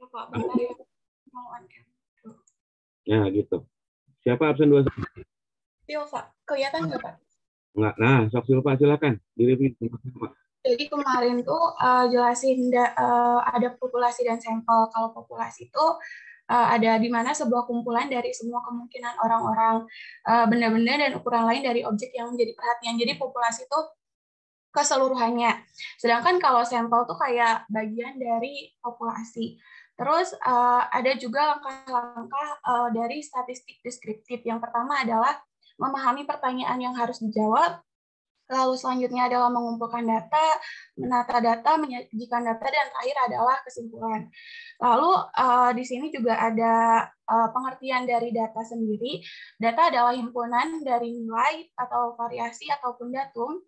Pak, bentar ya. Mau on cam. Ya, gitu. Siapa absen 2? Silva, kelihatan nggak Pak? Enggak. Nah, sok Silva silakan. Direview. Jadi kemarin tuh jelasin ada populasi dan sampel. Kalau populasi itu ada di mana sebuah kumpulan dari semua kemungkinan orang-orang, benda-benda dan ukuran lain dari objek yang menjadi perhatian. Jadi populasi itu keseluruhannya. Sedangkan kalau sampel tuh kayak bagian dari populasi. Terus ada juga langkah-langkah dari statistik deskriptif. Yang pertama adalah memahami pertanyaan yang harus dijawab. Lalu selanjutnya adalah mengumpulkan data, menata data, menyajikan data, dan terakhir adalah kesimpulan. Lalu di sini juga ada pengertian dari data sendiri. Data adalah himpunan dari nilai atau variasi ataupun datum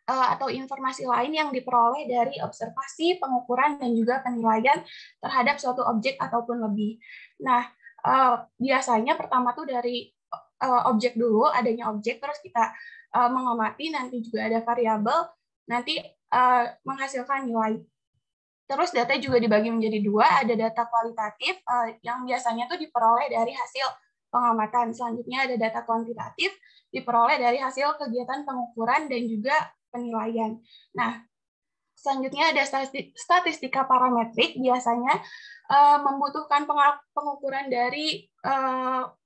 atau informasi lain yang diperoleh dari observasi, pengukuran, dan juga penilaian terhadap suatu objek ataupun lebih. Nah, biasanya pertama tuh dari objek dulu, adanya objek, terus kita mengamati, nanti juga ada variabel, nanti menghasilkan nilai. Terus data juga dibagi menjadi dua, ada data kualitatif yang biasanya tuh diperoleh dari hasil pengamatan. Selanjutnya ada data kuantitatif, diperoleh dari hasil kegiatan pengukuran dan juga penilaian. Nah, selanjutnya ada statistika parametrik, biasanya membutuhkan pengukuran dari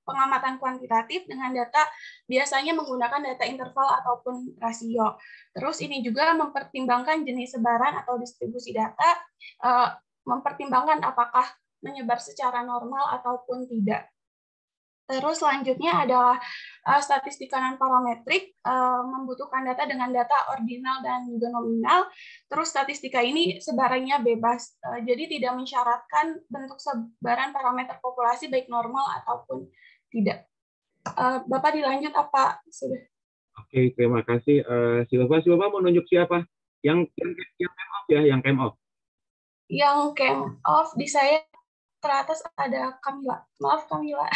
pengamatan kuantitatif dengan data, biasanya menggunakan data interval ataupun rasio. Terus ini juga mempertimbangkan jenis sebaran atau distribusi data, mempertimbangkan apakah menyebar secara normal ataupun tidak. Terus selanjutnya adalah statistika non parametrik, membutuhkan data dengan data ordinal dan juga nominal. Terus statistika ini sebarannya bebas, jadi tidak mensyaratkan bentuk sebaran parameter populasi baik normal ataupun tidak. Bapak dilanjut apa sudah? Oke, terima kasih. Silva mau nunjuk siapa? Yang came off ya, yang came off. Yang came off di saya teratas ada Kamila. Maaf Kamila.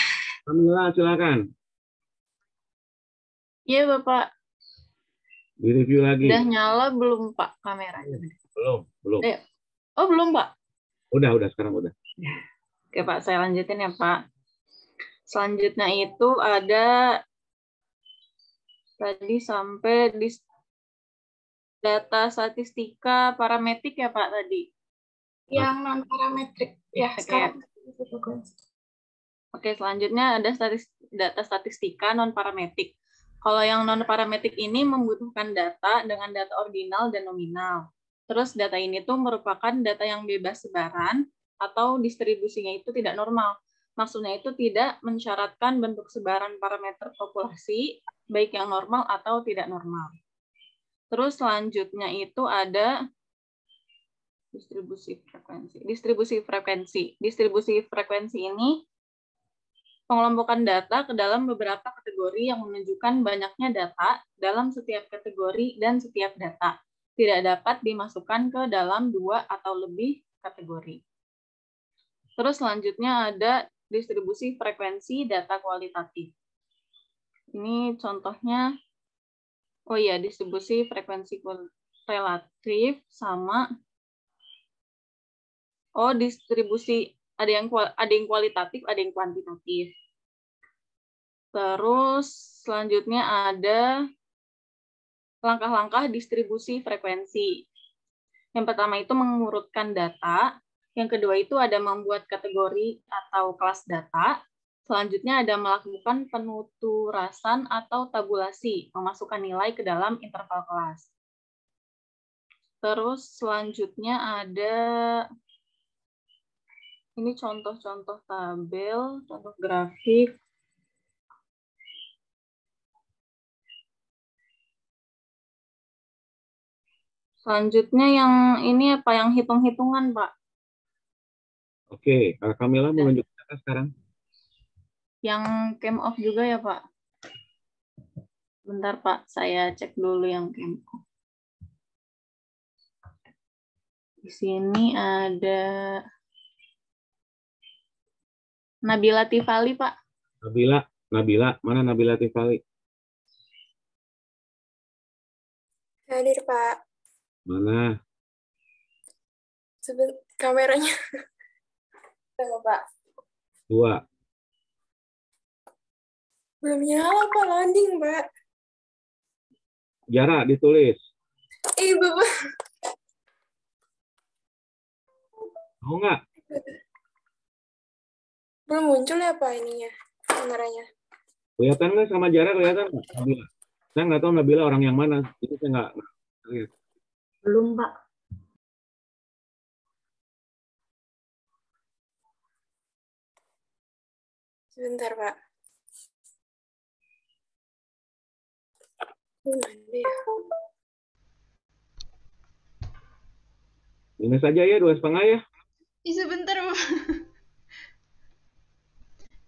Kamila, silakan. Iya, Bapak. Direview lagi. Udah nyala belum, Pak, kameranya? Belum. Oh, belum, Pak. Udah, sekarang udah. Oke, Pak, saya lanjutin ya, Pak. Selanjutnya itu ada tadi sampai di data statistika parametrik ya, Pak, tadi? Yang non-parametrik. Ya, sekarang. Oke, selanjutnya ada data statistika non-parametrik. Kalau yang non-parametrik ini membutuhkan data dengan data ordinal dan nominal. Terus data ini tuh merupakan data yang bebas sebaran atau distribusinya itu tidak normal. Maksudnya itu tidak mensyaratkan bentuk sebaran parameter populasi, baik yang normal atau tidak normal. Terus selanjutnya itu ada distribusi frekuensi. Distribusi frekuensi ini pengelompokan data ke dalam beberapa kategori yang menunjukkan banyaknya data dalam setiap kategori dan setiap data tidak dapat dimasukkan ke dalam 2 atau lebih kategori. Terus selanjutnya ada distribusi frekuensi data kualitatif. Ini contohnya, distribusi frekuensi relatif sama, distribusi ada yang kualitatif, ada yang kuantitatif. Terus selanjutnya ada langkah-langkah distribusi frekuensi. Yang pertama itu mengurutkan data. Yang kedua itu ada membuat kategori atau kelas data. Selanjutnya ada melakukan penuturasan atau tabulasi, memasukkan nilai ke dalam interval kelas. Terus selanjutnya ada ini contoh-contoh tabel, contoh grafik. Selanjutnya yang ini apa? Yang hitung-hitungan, Pak. Oke, Kamila mau lanjut data sekarang. Yang came off juga ya, Pak? Bentar, Pak. Saya cek dulu yang came off. Di sini ada Nabila Tifali, Pak. Nabila, mana Nabila Tifali? Hadir, Pak. Mana? Kameranya. Tunggu, Pak. 2. Belum nyala, Pak. Landing, Pak. Jarak ditulis. Bapak. Mau nggak? Belum muncul ya, Pak, ininya. Kameranya. Kelihatan nggak sama jarak? Kelihatan nggak? Nabila? Saya nggak tahu Nabila orang yang mana. Itu saya nggak lihat. Belum, Pak. Sebentar, Pak. Mana ya? Ini saja ya, 2,5 ya. Sebentar, Pak.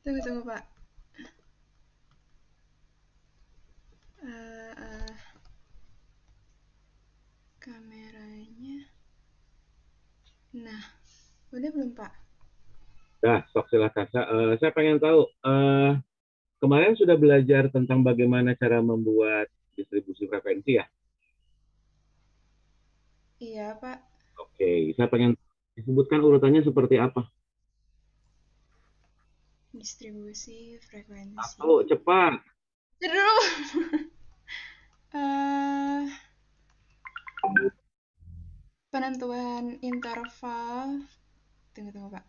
Tunggu, Pak. Kameranya. Nah, udah belum, Pak? Dah, sok silakan. Saya pengen tahu, kemarin sudah belajar tentang bagaimana cara membuat distribusi frekuensi ya? Iya, Pak. Oke, saya pengen disebutkan urutannya seperti apa. Distribusi frekuensi. 1, cepat. Terus. Penentuan interval. Tunggu, Pak.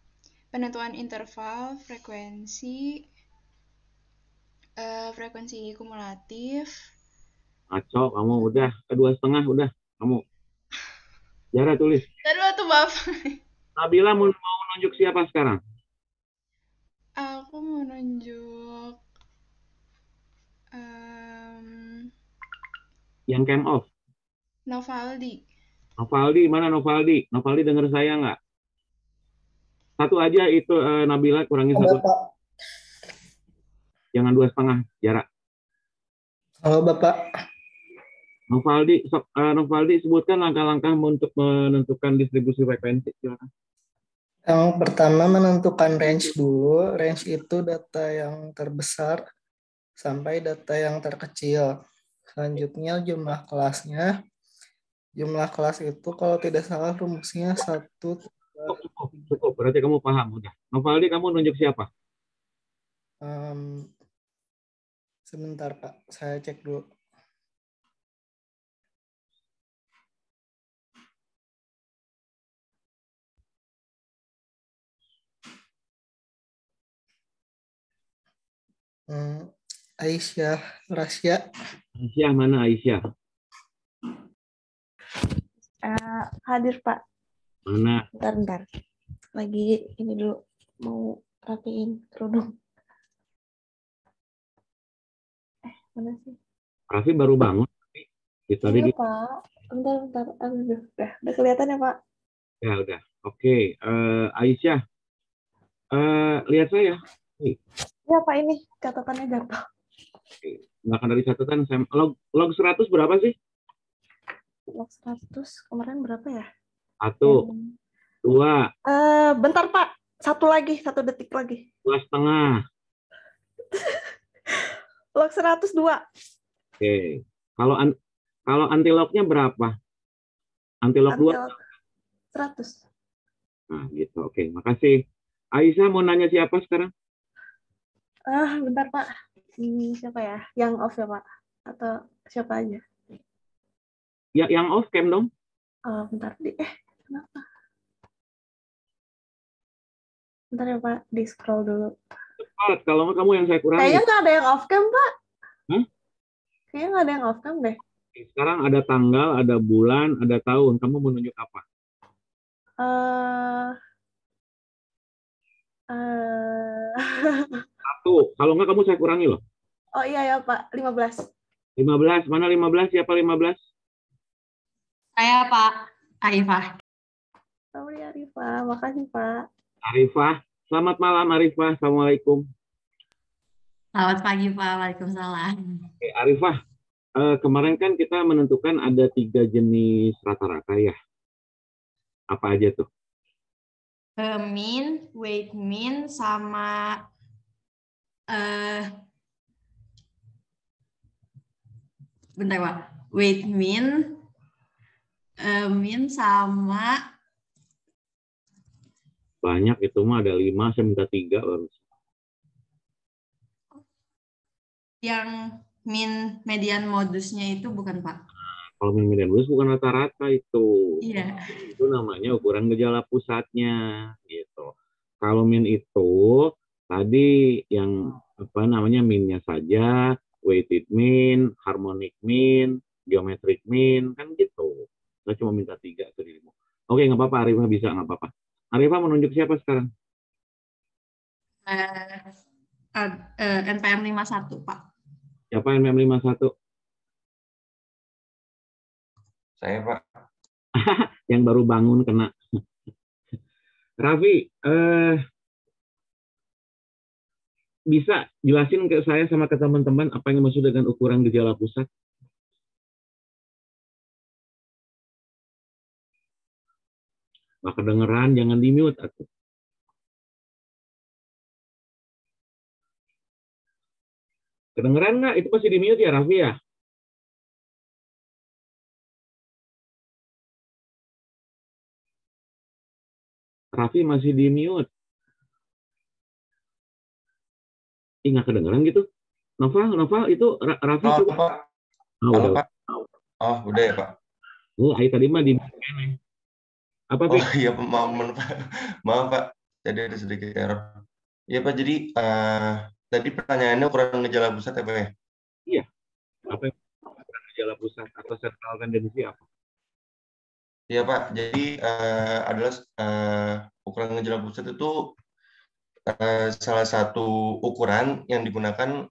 Penentuan interval frekuensi frekuensi kumulatif. Ngaco, kamu udah ke 2,5 udah kamu. Jara tulis. Aduh, tuh Bapak. Nabila mau nunjuk siapa sekarang? Aku mau nunjuk yang cam off. Novaldi. Novaldi, mana Novaldi? Novaldi dengar saya nggak? Satu aja itu Nabila kurangi 1. Bapak. Jangan 2,5 jarak. Halo Bapak. Novaldi sebutkan langkah-langkah untuk menentukan distribusi frekuensi. Silakan. Yang pertama menentukan range dulu. Range itu data yang terbesar sampai data yang terkecil. Selanjutnya jumlah kelasnya. Jumlah kelas itu kalau tidak salah rumusnya 1. Cukup. Berarti kamu paham udah. Novaldi, kamu nunjuk siapa? Sebentar Pak, saya cek dulu. Aisyah, Rasya. Aisyah, mana Aisyah? Hadir, Pak. Mana? Bentar. Lagi ini dulu. Mau rapiin kerudung. Mana sih? Raffi baru bangun. Iya, Pak. Bentar. Aduh, udah kelihatan ya, Pak? Ya, udah. Oke. Aisyah. Lihat saya. Iya, Pak, ini catatannya jatuh. Nggak akan dari catatan. Log 100 berapa sih? Log 100 kemarin berapa ya? 1, 2. Bentar, Pak. Satu detik lagi. 2,5. Log 102. Oke. Kalau anti-lognya berapa? Anti-log 2? 100. Nah, gitu. Oke, makasih. Aisyah mau nanya siapa sekarang? Bentar, Pak. Siapa ya? Yang off ya, Pak? Atau siapa aja? Ya, yang off cam dong. Bentar. Kenapa? Bentar ya, Pak. Di-scroll dulu. Cepat, kalau kamu yang saya kurangi. Kayaknya nggak ada yang off cam, Pak. Kayaknya nggak ada yang off cam deh. Sekarang ada tanggal, ada bulan, ada tahun. Kamu mau nunjuk apa? Satu. Kalau nggak kamu saya kurangi loh. Oh iya ya, Pak. 15. 15. Mana 15? Siapa 15? Saya, Pak. Arifah. Sorry, Arifah. Makasih, Pak. Arifah. Selamat malam, Arifah. Assalamualaikum. Selamat pagi, Pak. Waalaikumsalam. Oke, Arifah. Kemarin kan kita menentukan ada 3 jenis rata-rata ya. Apa aja tuh? Mean, weight mean, sama bentar, Pak. Weight mean, mean sama Banyak itu mah, ada 5, saya minta 3 baru. Yang mean median modusnya itu bukan, Pak? Kalau mean median modus bukan rata-rata itu. Iya. Itu namanya ukuran gejala pusatnya gitu. Kalau mean itu tadi yang apa namanya mean-nya saja, weighted mean, harmonic mean, geometric mean, kan gitu. Saya cuma minta 3 ke dirimu. Oke, nggak apa-apa, Arifah bisa, nggak apa-apa. Arifah menunjuk siapa sekarang? NPM 51, Pak. Siapa yang NPM 51? Saya, Pak. Yang baru bangun kena. Raffi, bisa jelasin ke saya sama ke teman-teman apa yang dimaksud dengan ukuran gejala pusat? Nggak kedengeran, jangan di-mute atuh. Kedengeran nggak? Itu pasti di-mute ya, Raffi ya? Raffi masih di-mute. Ih, nggak kedengeran gitu. Nova, itu Raffi Oh, coba. Pak. Oh, Halo, udah. Pak. Oh, udah ya, Pak. Ayo tadi mah di apa, Pi? Oh iya, maaf, Pak. Jadi ada sedikit error. Iya, Pak. Jadi tadi pertanyaannya ukuran gejala pusat ya, Pak ya? Iya. Apa yang ukuran gejala pusat atau central tendency apa? Iya, Pak. Jadi adalah ukuran gejala pusat itu salah satu ukuran yang digunakan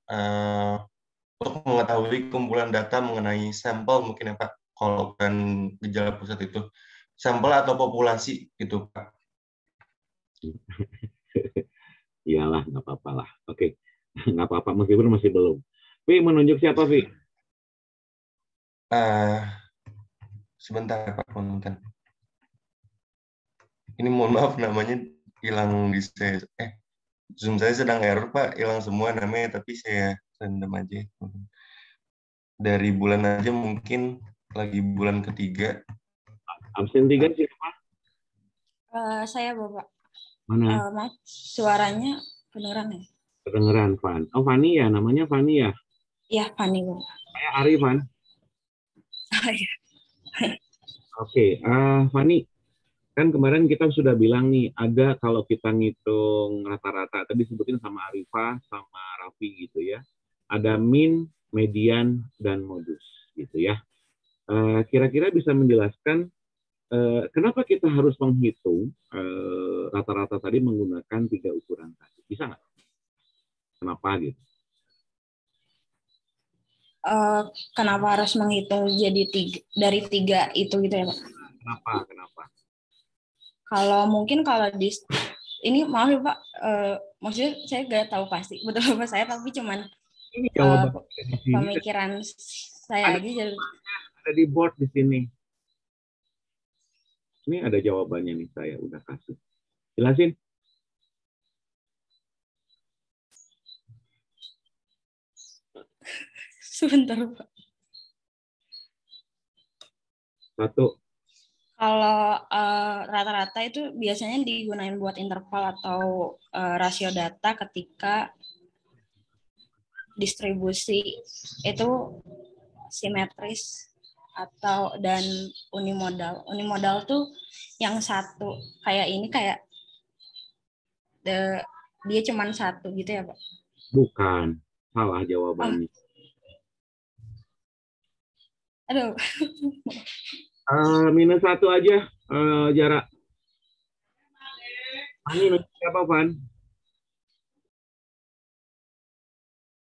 untuk mengetahui kumpulan data mengenai sampel mungkin ya, Pak. Kalau ukuran gejala pusat itu sampel atau populasi gitu, Pak. Iyalah, nggak apa-apa lah. Oke, nggak apa-apa meskipun masih belum. Pi, menunjuk siapa, Pi? Sebentar, Pak. Punten. Ini mohon maaf namanya hilang di saya. Zoom saya sedang error, Pak. Hilang semua namanya, tapi saya random aja. Dari bulan aja mungkin lagi bulan ketiga. Absen 3 siapa? Saya, Bapak. Mana? Maaf, suaranya kedengeran ya? Kedengeran, Van. Oh, Fani ya, namanya Fani ya? Iya, Fani, Bapak. Saya Ari, Van. Oke, Fani, kan kemarin kita sudah bilang nih, ada kalau kita ngitung rata-rata, tadi sebutin sama Arifah, sama Raffi gitu ya, ada mean, median, dan modus gitu ya. Kira-kira bisa menjelaskan kenapa kita harus menghitung rata-rata tadi menggunakan 3 ukuran tadi? Bisa nggak? Kenapa gitu? Kenapa harus menghitung jadi dari 3 itu gitu ya, Pak? Kenapa? Kalau mungkin kalau ini maaf ya, Pak, maksudnya saya nggak tahu pasti betul apa saya, tapi cuman ini jawaban pemikiran saya aja. Ada di board di sini. Ini ada jawabannya nih, saya udah kasih. Jelasin. Sebentar, Pak. 1. Kalau rata-rata itu biasanya digunakan buat interval atau rasio data ketika distribusi itu simetris dan unimodal. Unimodal tuh yang satu kayak ini, kayak dia cuma 1 gitu ya, Pak? Bukan, salah jawabannya. Aduh. -1 aja jarak. Fani nunjuk siapa, Van?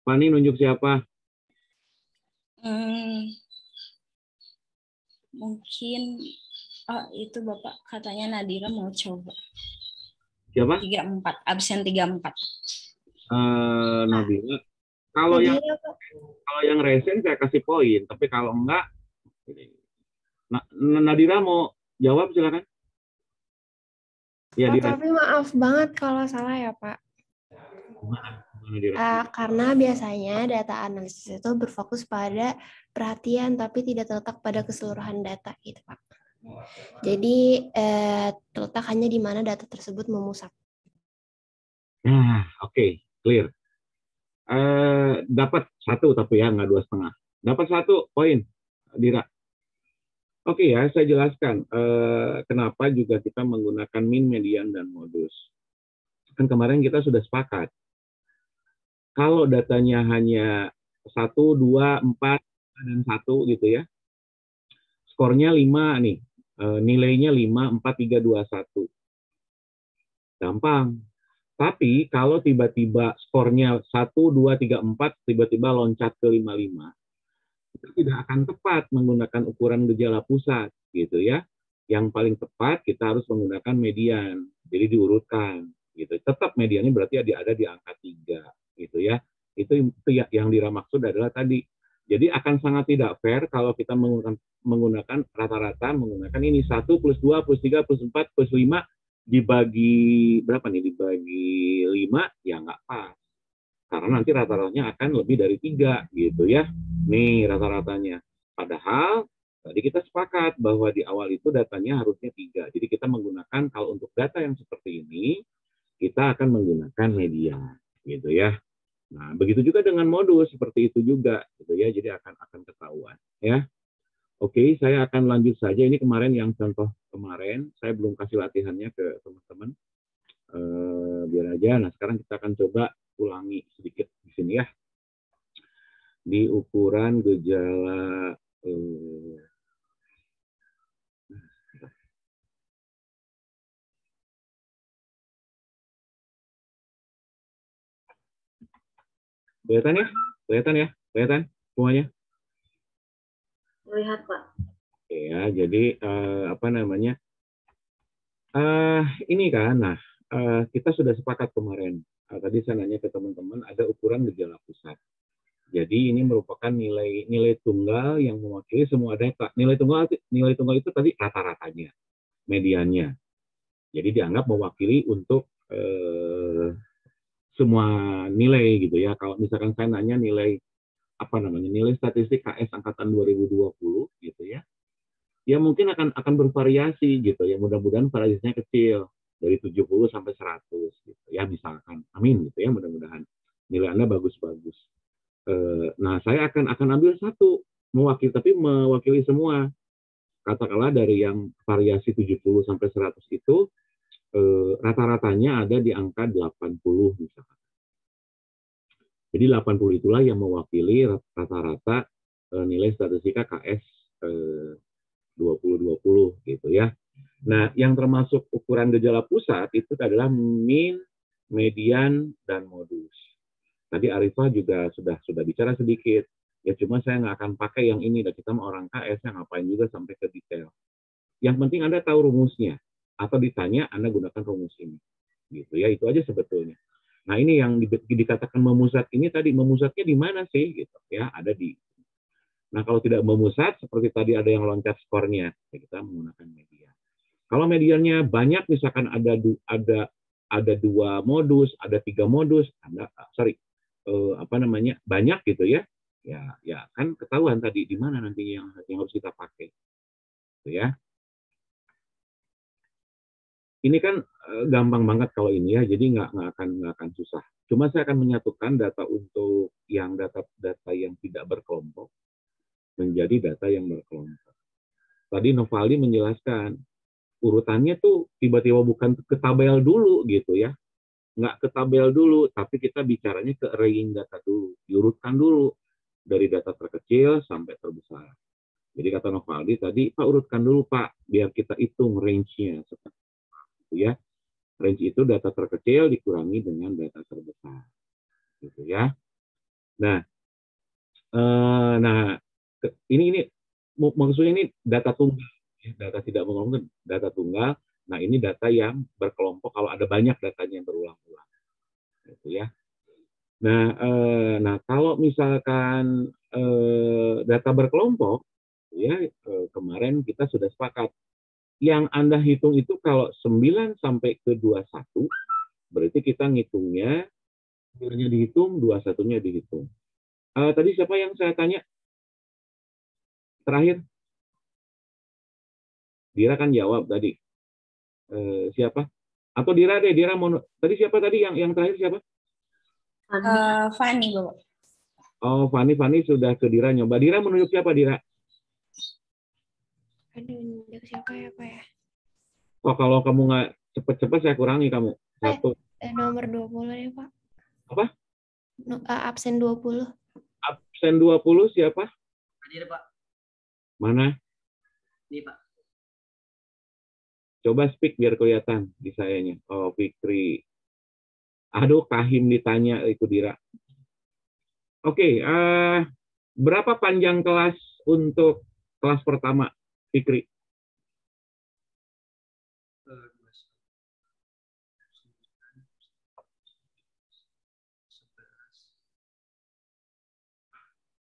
Fani nunjuk siapa? Mungkin itu Bapak katanya Nadira mau coba. Siapa? 34, absen 34. Nadira. Kalau yang resen saya kasih poin, tapi kalau enggak, Nadira mau jawab silakan. Ya, Tapi maaf banget kalau salah ya, Pak. Karena biasanya data analisis itu berfokus pada perhatian tapi tidak terletak pada keseluruhan data gitu, Pak. Jadi terletak hanya di mana data tersebut memusat. Nah, oke, clear. Dapat 1 tapi ya, nggak 2,5. Dapat 1 poin, Dira. Oke ya, saya jelaskan kenapa juga kita menggunakan min, median, dan modus. Kan kemarin kita sudah sepakat. Kalau datanya hanya 1, 2, 4, dan 1 gitu ya, skornya 5 nih, nilainya 5, 4, 3, 2, 1. Gampang. Tapi kalau tiba-tiba skornya 1, 2, 3, 4, tiba-tiba loncat ke 5, 5, itu tidak akan tepat menggunakan ukuran gejala pusat, gitu ya. Yang paling tepat kita harus menggunakan median, jadi diurutkan, gitu. Tetap mediannya berarti ada di angka 3, gitu ya. Itu yang Dira maksud adalah tadi. Jadi akan sangat tidak fair kalau kita menggunakan rata-rata, menggunakan ini 1 plus 2 plus 3 plus 4 plus 5 dibagi berapa nih? Dibagi 5 ya nggak pas. Karena nanti rata-ratanya akan lebih dari 3 gitu ya. Nih rata-ratanya. Padahal tadi kita sepakat bahwa di awal itu datanya harusnya 3. Jadi kita menggunakan kalau untuk data yang seperti ini kita akan menggunakan median gitu ya. Nah, begitu juga dengan modus seperti itu juga gitu ya. Jadi akan ketahuan ya. Oke, saya akan lanjut saja. Ini kemarin yang contoh kemarin, saya belum kasih latihannya ke teman-teman. Biar aja. Nah, sekarang kita akan coba ulangi sedikit di sini ya. Di ukuran gejala kelihatan ya? Kelihatan ya? Kelihatan semuanya? Lihat, Pak. Oke ya, jadi apa namanya? Ini kan, nah kita sudah sepakat kemarin. Tadi saya nanya ke teman-teman, ada ukuran gejala pusat. Jadi ini merupakan nilai tunggal yang mewakili semua data. Nilai tunggal itu tadi rata-ratanya, mediannya. Jadi dianggap mewakili untuk semua nilai gitu ya. Kalau misalkan saya nanya nilai apa namanya nilai statistik KS angkatan 2020 gitu ya, ya mungkin akan bervariasi gitu ya. Mudah-mudahan variasinya kecil dari 70 sampai 100 gitu ya misalkan. Amin gitu ya, mudah-mudahan nilai Anda bagus-bagus. Nah, saya akan ambil satu mewakili semua. Katakanlah dari yang variasi 70 sampai 100 itu rata-ratanya ada di angka 80 misalkan. Jadi 80 itulah yang mewakili rata-rata nilai statistika KS 2020 gitu ya. Nah, yang termasuk ukuran gejala pusat itu adalah min, median, dan modus. Tadi Arifah juga sudah bicara sedikit. Ya cuma saya nggak akan pakai yang ini. Dan kita mau orang KS yang ngapain juga sampai ke detail. Yang penting Anda tahu rumusnya. Atau ditanya Anda gunakan rumus ini. Gitu ya, itu aja sebetulnya. Nah ini yang dikatakan memusat ini tadi, memusatnya di mana sih? Gitu ya, ada di. Nah kalau tidak memusat, seperti tadi ada yang loncat skornya, ya kita menggunakan median. Kalau mediannya banyak, misalkan ada 2 modus, ada 3 modus, apa namanya banyak gitu ya, ya kan ketahuan tadi di mana nanti yang harus kita pakai, gitu ya. Ini kan gampang banget kalau ini ya, jadi nggak akan susah. Cuma saya akan menyatukan data untuk yang data yang tidak berkelompok menjadi data yang berkelompok. Tadi Novaldi menjelaskan urutannya tuh tiba-tiba bukan ke tabel dulu gitu ya, nggak ke tabel dulu, tapi kita bicaranya ke arraying data dulu, diurutkan dulu dari data terkecil sampai terbesar. Jadi kata Novaldi tadi, Pak urutkan dulu Pak, biar kita hitung range-nya seperti itu ya. Range itu data terkecil dikurangi dengan data terbesar, gitu ya. Nah, ini maksudnya ini data tunggal, data tidak berkelompok, data tunggal. Nah ini data yang berkelompok kalau ada banyak datanya yang berulang-ulang, gitu ya. Nah, kalau misalkan data berkelompok, ya kemarin kita sudah sepakat. Yang Anda hitung itu kalau 9 sampai ke 21, berarti kita ngitungnya, 9-nya dihitung, 21-nya dihitung. Tadi siapa yang saya tanya? Terakhir? Dira kan jawab tadi. Siapa? Atau Dira deh, Dira mau tadi siapa tadi yang terakhir siapa? Fani, Bapak. Oh, Fani sudah ke Dira nyoba. Dira menunjuk siapa, Dira? Aduh, siapa ya, Pak ya? Oh, kalau kamu nggak cepet-cepet saya kurangi kamu. Satu. Nomor 20 ya, Pak. Apa? Absen 20. Absen 20 siapa? Hadir, Pak. Mana? Ini, Pak. Coba speak biar kelihatan di sayanya. Oh, Fikri. Aduh, Kahim ditanya itu Dira. Oke, berapa panjang kelas untuk kelas pertama, Fikri?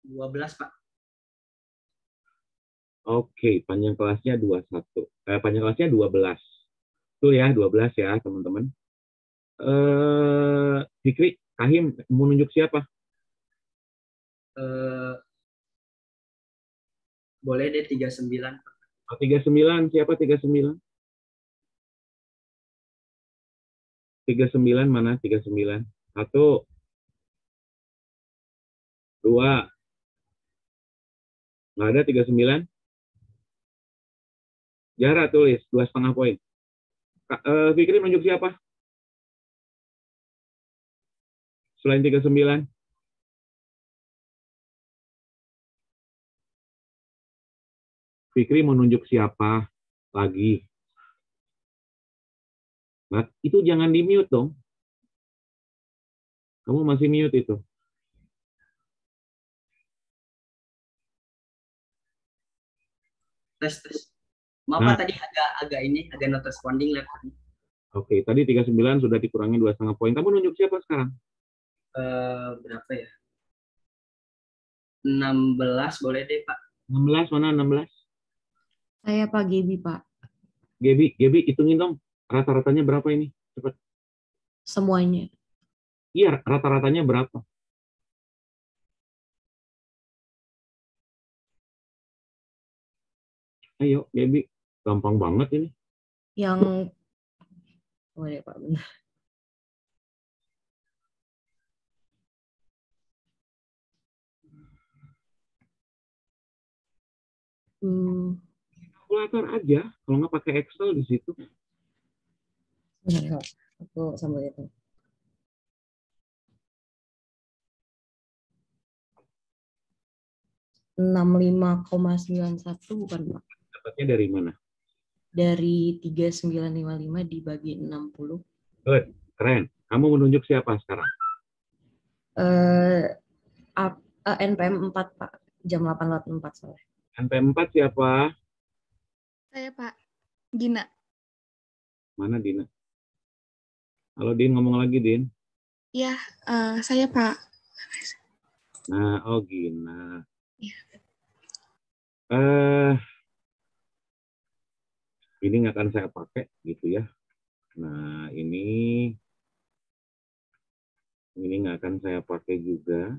Dua belas, Pak. Oke, panjang kelasnya 21. Panjang kelasnya 12. Betul ya, 12 ya, teman-teman. Fikri, Kahim mau nunjuk siapa? Boleh deh 39. Oh, 39, siapa 39? 39 mana? 39. 1, 2. Nggak ada 39? Jara tulis 2,5 poin. Fikri menunjuk siapa? Selain 39? Fikri menunjuk siapa lagi? Nah, itu jangan di-mute dong. Kamu masih mute itu. Tes. Maaf, Pak, tadi agak not responding laptopnya. Oke, tadi 39 sudah dikurangi 2,5 poin. Kamu nunjuk siapa sekarang? Berapa ya? 16 boleh deh, Pak. 16 mana 16? Saya Pak Gebi, Pak. Gebi, hitungin dong. Rata-ratanya berapa ini? Cepat. Semuanya. Iya, rata-ratanya berapa? Ayo, Gebi. Gampang banget ini. Yang boleh Pak, benar. Kalkulator aja, kalau nggak pakai Excel di situ. Benar, Pak. Aku sambil itu. ,65,91 bukan, Pak? Dapatnya dari mana? Dari 3955 dibagi 60. Good, keren. Kamu menunjuk siapa sekarang? NPM 4, Pak. Jam 8.04 sore. NPM 4 siapa? Saya, Pak. Gina. Mana Dina? Halo Din, ngomong lagi Din. Ya, saya, Pak. Nah, oh Gina. Ya. Ini nggak akan saya pakai gitu ya. Nah, ini nggak akan saya pakai juga.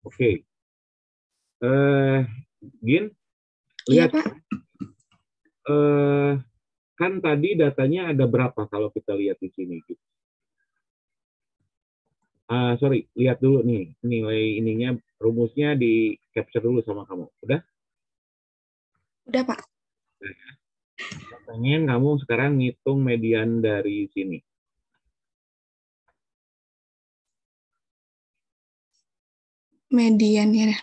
Oke. Gin, lihat. Iya, Pak. Kan tadi datanya ada berapa kalau kita lihat di sini? Sorry, lihat dulu nih. Nilai ininya, rumusnya di capture dulu sama kamu. Udah? Udah, Pak. Pengen kamu sekarang ngitung median dari sini. Median ya.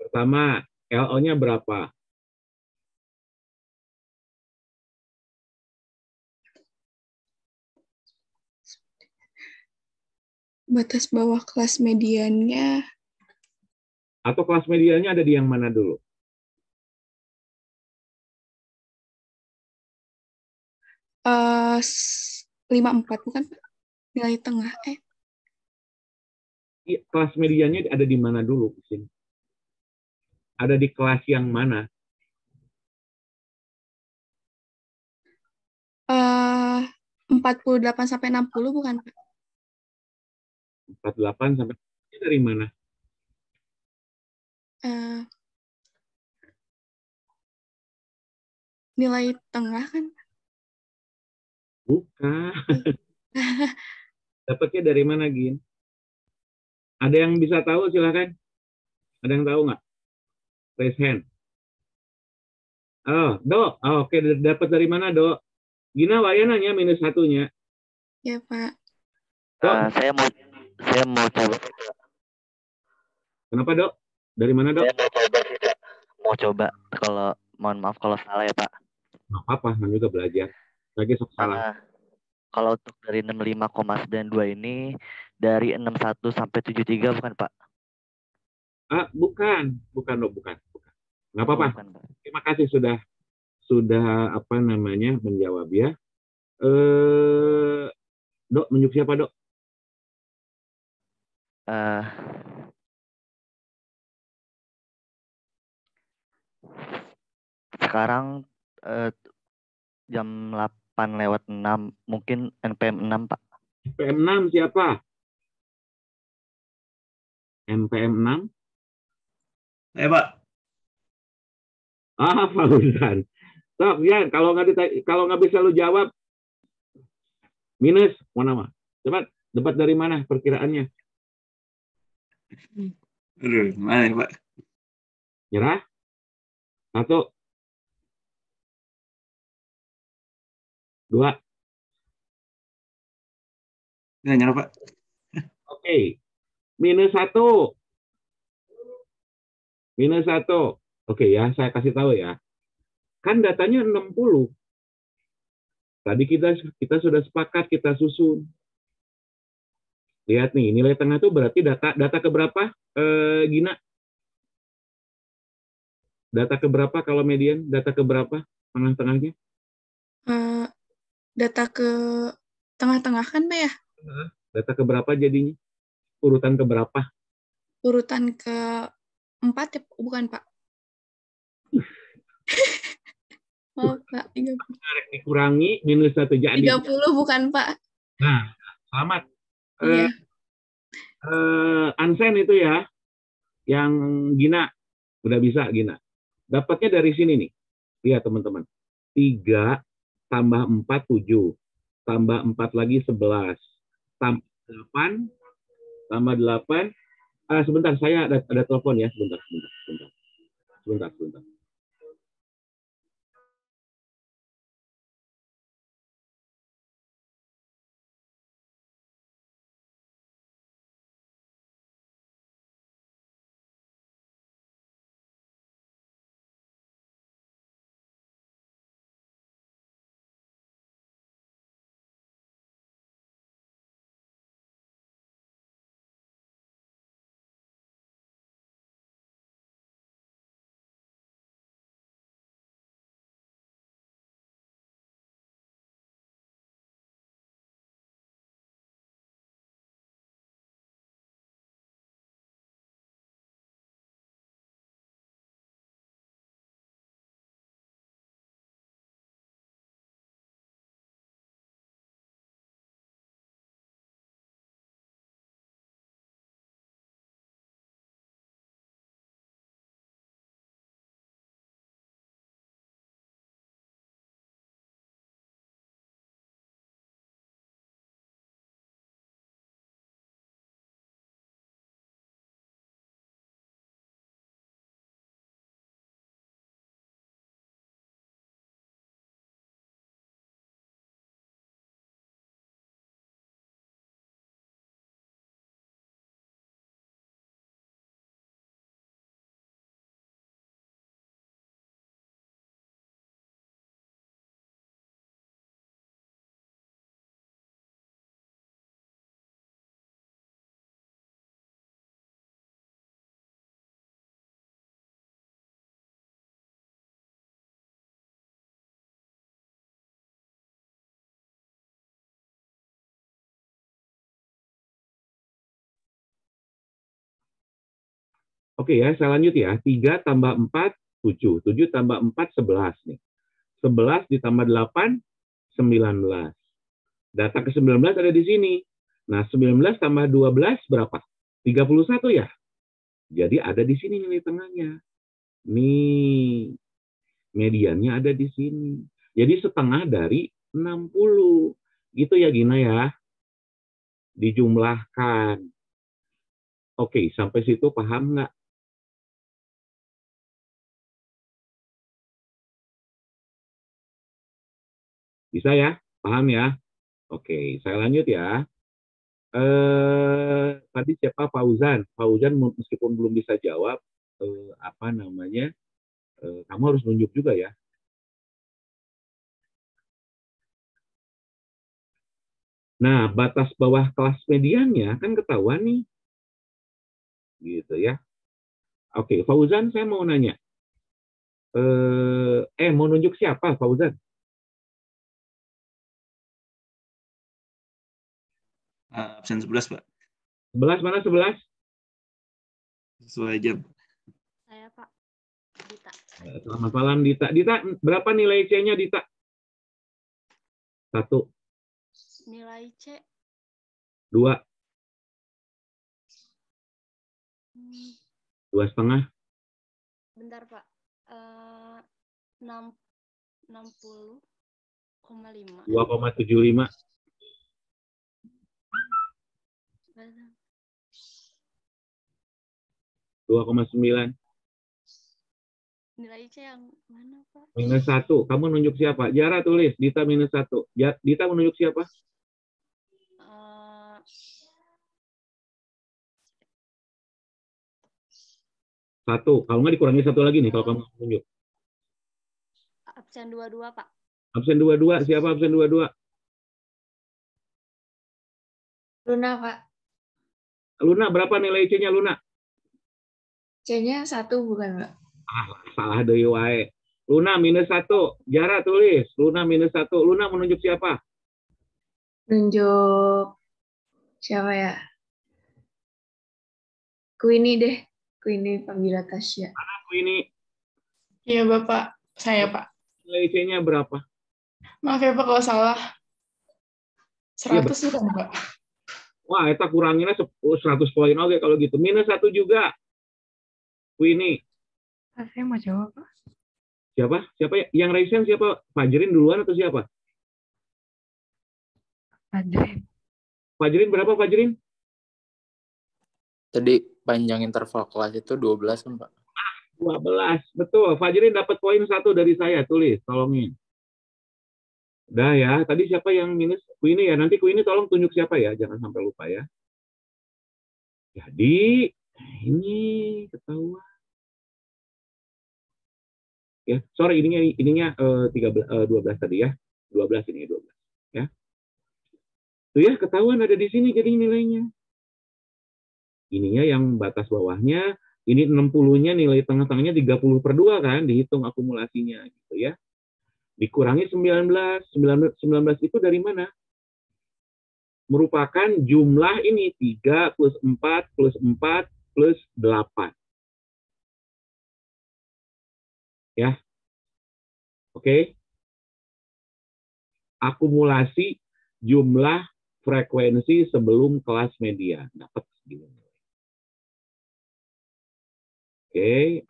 Pertama, LO-nya berapa? Batas bawah kelas mediannya. Atau kelas mediannya ada di yang mana dulu? Uh, 54 bukan, Pak? Nilai tengah. Kelas mediannya ada di mana dulu di sini? Ada di kelas yang mana? 48 sampai 60 bukan, Pak? 48 sampai dari mana? Nilai tengah kan? Bukan. Dapatnya dari mana, Gin? Ada yang bisa tahu, silakan. Ada yang tahu nggak? Raise hand. Oh, Dok. Oh, oke, dapat dari mana, Dok? Gina, Waya nanya minus satunya. Ya, Pak. Dok, Saya mau coba. kenapa, Dok? Dari mana, Dok? Saya mau coba sih, Pak. Mau coba. Kalau mohon maaf kalau salah ya, Pak. Nggak apa-apa, namanya juga belajar. Lagi sok salah. Kalau untuk dari 65,92 ini dari 61 sampai 73 bukan, Pak? Bukan, Dok, bukan. Nggak apa-apa. Bukan, Pak. Terima kasih sudah apa namanya menjawab ya. Dok, menunjuk siapa, Dok? Sekarang jam 8:06 mungkin NPM 6, Pak. NPM 6 siapa? NPM 6? Pak. Fauzan. Sok, ya, kalau nggak bisa lu jawab minus mana mah. Cepat, dapat dari mana perkiraannya? Aduh, mana ya, Pak? Nyerah? 1, 2. Ya, nyerah, Pak. Oke. Minus 1. Minus 1. Oke ya, saya kasih tahu ya. Kan datanya 60. Tadi kita sudah sepakat, kita susun. Lihat nih, nilai tengah itu berarti data keberapa, Gina? Data keberapa kalau median? Data keberapa tengah-tengahnya? Data ke tengah-tengah kan, Pak ya? Data keberapa jadinya? Urutan keberapa? Urutan ke-4 ya, bukan, Pak? Oh, Pak. Dikurangi minus 1 jadi. 30 bukan, Pak? Nah, selamat. Iya. Ansen itu ya, yang Gina. Udah bisa, Gina. Dapatnya dari sini nih. Lihat, teman-teman. 3 tambah 4, 7. Tambah 4 lagi 11. Tambah 8. Tambah 8. Sebentar, saya ada telepon ya. Sebentar. Oke ya, saya lanjut ya. 3 tambah 4, 7. 7 tambah 4, 11 nih. 11 ditambah 8, 19. Data ke-19 ada di sini. Nah, 19 tambah 12 berapa? 31 ya? Jadi ada di sini nilai tengahnya. Nih. Mediannya ada di sini. Jadi setengah dari 60. Gitu ya Gina ya. Dijumlahkan. Oke, sampai situ paham nggak? Bisa ya? Paham ya? Oke, saya lanjut ya. Tadi siapa? Fauzan. Fauzan meskipun belum bisa jawab, apa namanya? Kamu harus nunjuk juga ya. Nah, batas bawah kelas mediannya kan ketahuan nih. Gitu ya. Oke, Fauzan saya mau nanya. Mau nunjuk siapa, Fauzan? Absen 11, Pak. 11 mana 11? Sesuai jam. Saya Pak. Dita. Selamat malam Dita. Dita, berapa nilai C-nya Dita? 1. Nilai C 2. 2,5. bentar Pak. 60,5. 2,75. Berapa? 2,9. Nilai C yang mana Pak? Minus 1. Kamu nunjuk siapa? Jara tulis. Dita minus 1. Dita menunjuk siapa? 1. Kalau nggak dikurangi 1 lagi nih kalau kamu menunjuk. Absen 22 Pak. Absen 22. Siapa absen 22? Luna, Pak. Luna, berapa nilai C-nya Luna? C-nya 1 bukan, Pak? Salah deui wae. Luna minus 1. Jara tulis. Luna minus 1. Luna menunjuk siapa? Nunjuk siapa ya? Queenie deh. Queenie Fabila Tasya. Mana Queenie? Iya, Bapak. Saya, Pak. Nilai C-nya berapa? Maaf ya, Pak, kalau salah. 100 Iya, bukan, Pak? Wah, eta kuranginnya 100 poin. Oke, kalau gitu. Minus 1 juga. Queenie. Saya mau jawab, Pak. Siapa? Siapa ya? Yang Raisen siapa? Fajrin duluan atau siapa? Fajrin. Fajrin berapa Fajrin? Tadi panjang interval kelas itu 12 kan, Pak? 12. Betul. Fajrin dapat poin 1 dari saya. Tulis, tolongin. Udah ya. Tadi siapa yang minus? Queenie ya. Nanti Queenie tolong tunjuk siapa ya. Jangan sampai lupa ya. Jadi, ini ketahuan. Ya, sorry ininya 12 tadi ya. 12 ini 12 ya. Tuh ya, ketahuan ada di sini jadi nilainya. Ininya yang batas bawahnya, ini 60-nya nilai tengah-tengahnya 30/2 kan, dihitung akumulasinya gitu ya. Dikurangi 19. 19 itu dari mana? Merupakan jumlah ini 3 plus 4 plus 4 plus 8. Ya. Oke. Akumulasi jumlah frekuensi sebelum kelas media. Dapat segini. Oke.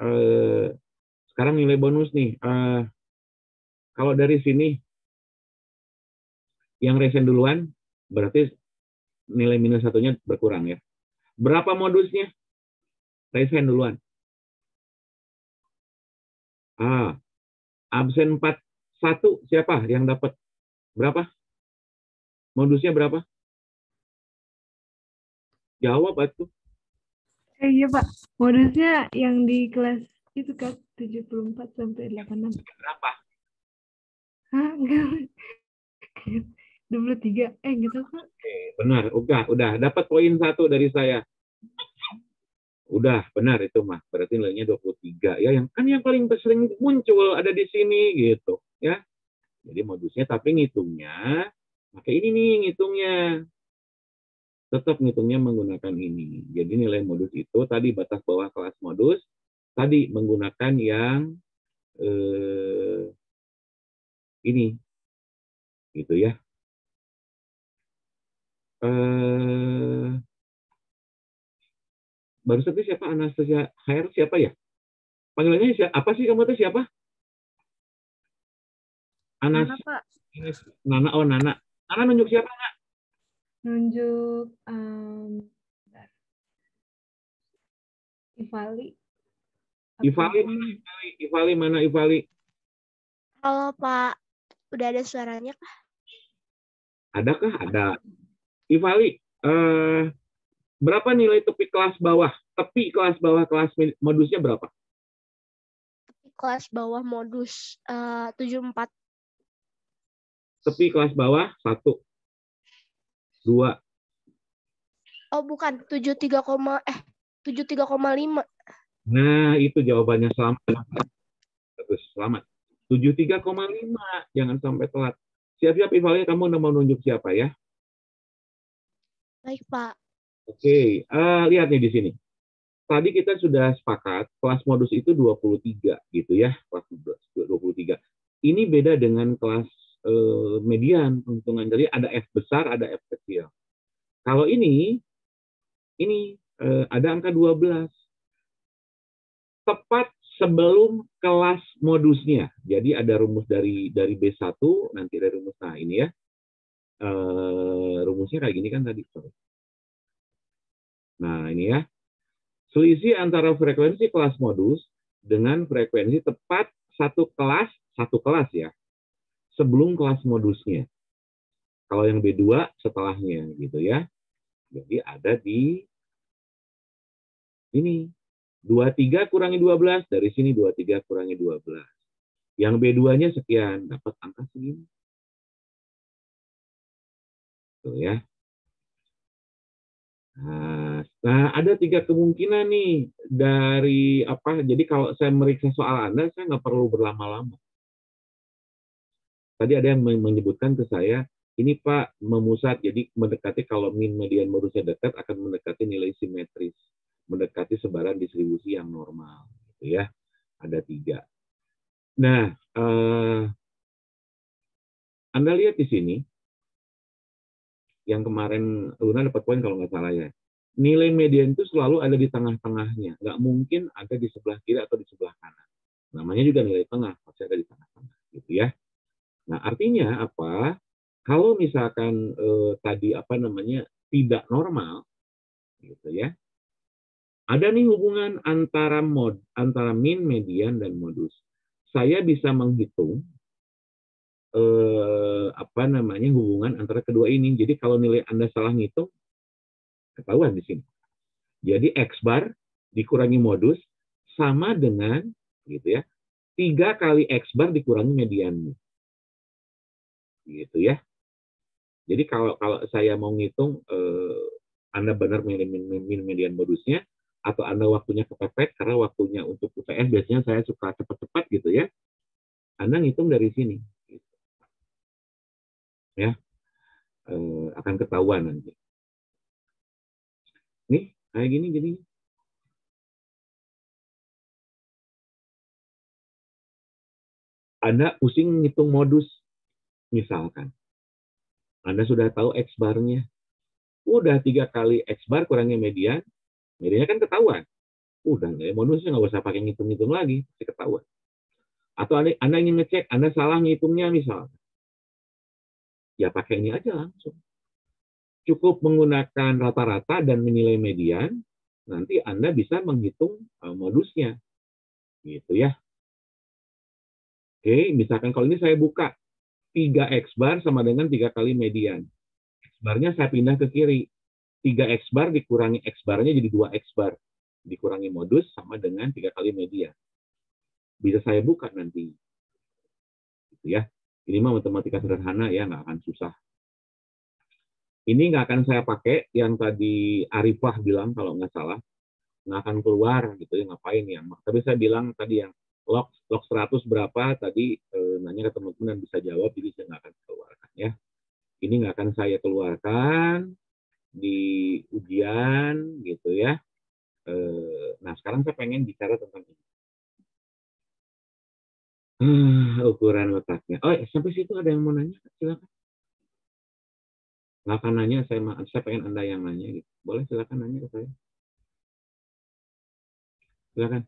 Sekarang nilai bonus nih. Kalau dari sini, yang resen duluan, berarti nilai minus 1-nya berkurang ya. Berapa modusnya? Resen duluan. Absen 41 siapa yang dapat? Berapa? Modusnya berapa? Jawab atuh. Iya Pak, modusnya yang di kelas itu kan 74 sampai 86. Berapa? Hah? Enggak. 23. Gitu Pak. Oke, benar. Udah. Dapat poin 1 dari saya. Udah, benar itu mah. Berarti nilainya 23 ya. Yang kan yang paling sering muncul ada di sini gitu, ya. Jadi modusnya tapi ngitungnya pakai ini nih ngitungnya. Tetap ngitungnya menggunakan ini. Jadi nilai modus itu tadi batas bawah kelas modus, tadi menggunakan yang ini. Gitu ya. Baru tadi siapa Anastasia HR siapa ya? Panggilannya siapa? Apa sih kamu tuh siapa? Anas, Nana, Pak. Nana, oh Nana. Nana nunjuk siapa, Nana? Nunjuk bentar. Ivali. Ivali mana Ivali? Halo Pak, udah ada suaranya kah? Adakah? Ada. Ivali, berapa nilai tepi kelas bawah? Tepi kelas bawah kelas modusnya berapa? Kelas bawah modus 74. Tepi kelas bawah 1, 2. Oh bukan, 73,5. Nah, itu jawabannya. Selamat. Terus, selamat. 73,5. Jangan sampai telat. Siap-siap Ivali, kamu udah mau nunjuk siapa ya? Baik Pak. Oke, lihat nih di sini. Tadi kita sudah sepakat kelas modus itu 23 gitu ya, kelas 23. Ini beda dengan kelas median untungan. Jadi ada F besar, ada F kecil. Kalau ini ada angka 12. Tepat sebelum kelas modusnya. Jadi ada rumus dari B1, nanti ada rumus. Nah, ini ya. Rumusnya kayak gini kan tadi. Nah, ini ya. Selisih antara frekuensi kelas modus dengan frekuensi tepat satu kelas ya. Sebelum kelas modusnya. Kalau yang B2 setelahnya gitu ya. Jadi ada di ini. 23 kurangi 12, dari sini 23 kurangi 12. Yang B2-nya sekian, dapat angka segini. Tuh ya. Nah, ada 3 kemungkinan nih dari apa? Jadi kalau saya meriksa soal Anda, saya nggak perlu berlama-lama. Tadi ada yang menyebutkan ke saya, ini Pak memusat, jadi mendekati kalau min median modusnya dekat akan mendekati nilai simetris. Mendekati sebaran distribusi yang normal, gitu ya. Ada 3. Nah, Anda lihat di sini, yang kemarin Luna dapat poin kalau nggak salah ya. Nilai median itu selalu ada di tengah-tengahnya, nggak mungkin ada di sebelah kiri atau di sebelah kanan. Namanya juga nilai tengah, pasti ada di tengah-tengah, gitu ya. Nah, artinya apa? Kalau misalkan tadi apa namanya tidak normal, gitu ya. Ada nih hubungan antara min, median, dan modus. Saya bisa menghitung apa namanya hubungan antara kedua ini. Jadi kalau nilai Anda salah ngitung, ketahuan di sini. Jadi X bar dikurangi modus sama dengan gitu ya 3 kali X bar dikurangi mediannya. Gitu ya. Jadi kalau saya mau ngitung Anda benar min median modusnya, atau Anda waktunya kepepet, karena waktunya untuk UTS biasanya saya suka cepat-cepat gitu ya, Anda ngitung dari sini. Gitu. Ya, akan ketahuan nanti. Nih, kayak gini jadi. Anda pusing ngitung modus, misalkan. Anda sudah tahu X barnya. Udah 3 kali X bar kurangi median, mediannya kan ketahuan. Udah, modusnya nggak usah pakai ngitung-ngitung lagi, pasti ketahuan. Atau Anda ingin ngecek, Anda salah ngitungnya misalnya. Ya pakai ini aja langsung. Cukup menggunakan rata-rata dan menilai median, nanti Anda bisa menghitung modusnya. Gitu ya. Oke, misalkan kalau ini saya buka 3X bar sama dengan 3 kali median. X barnya saya pindah ke kiri. 3X bar dikurangi X barnya jadi 2X bar. Dikurangi modus sama dengan 3 kali median. Bisa saya buka nanti. Gitu ya. Ini mah matematika sederhana ya, nggak akan susah. Ini nggak akan saya pakai yang tadi Arifah bilang kalau nggak salah. Nggak akan keluar gitu ya, ngapain ya. Tapi saya bilang tadi yang log 100 berapa tadi nanya ke teman-teman dan bisa jawab, jadi saya nggak akan keluarkan ya. Ini nggak akan saya keluarkan di ujian gitu ya. Nah sekarang saya pengen bicara tentang ini. Ukuran letaknya. Oh, sampai situ ada yang mau nanya? Silakan. Nggak akan nanya, saya pengen Anda yang nanya. Gitu. Boleh silakan nanya ke saya. Silakan.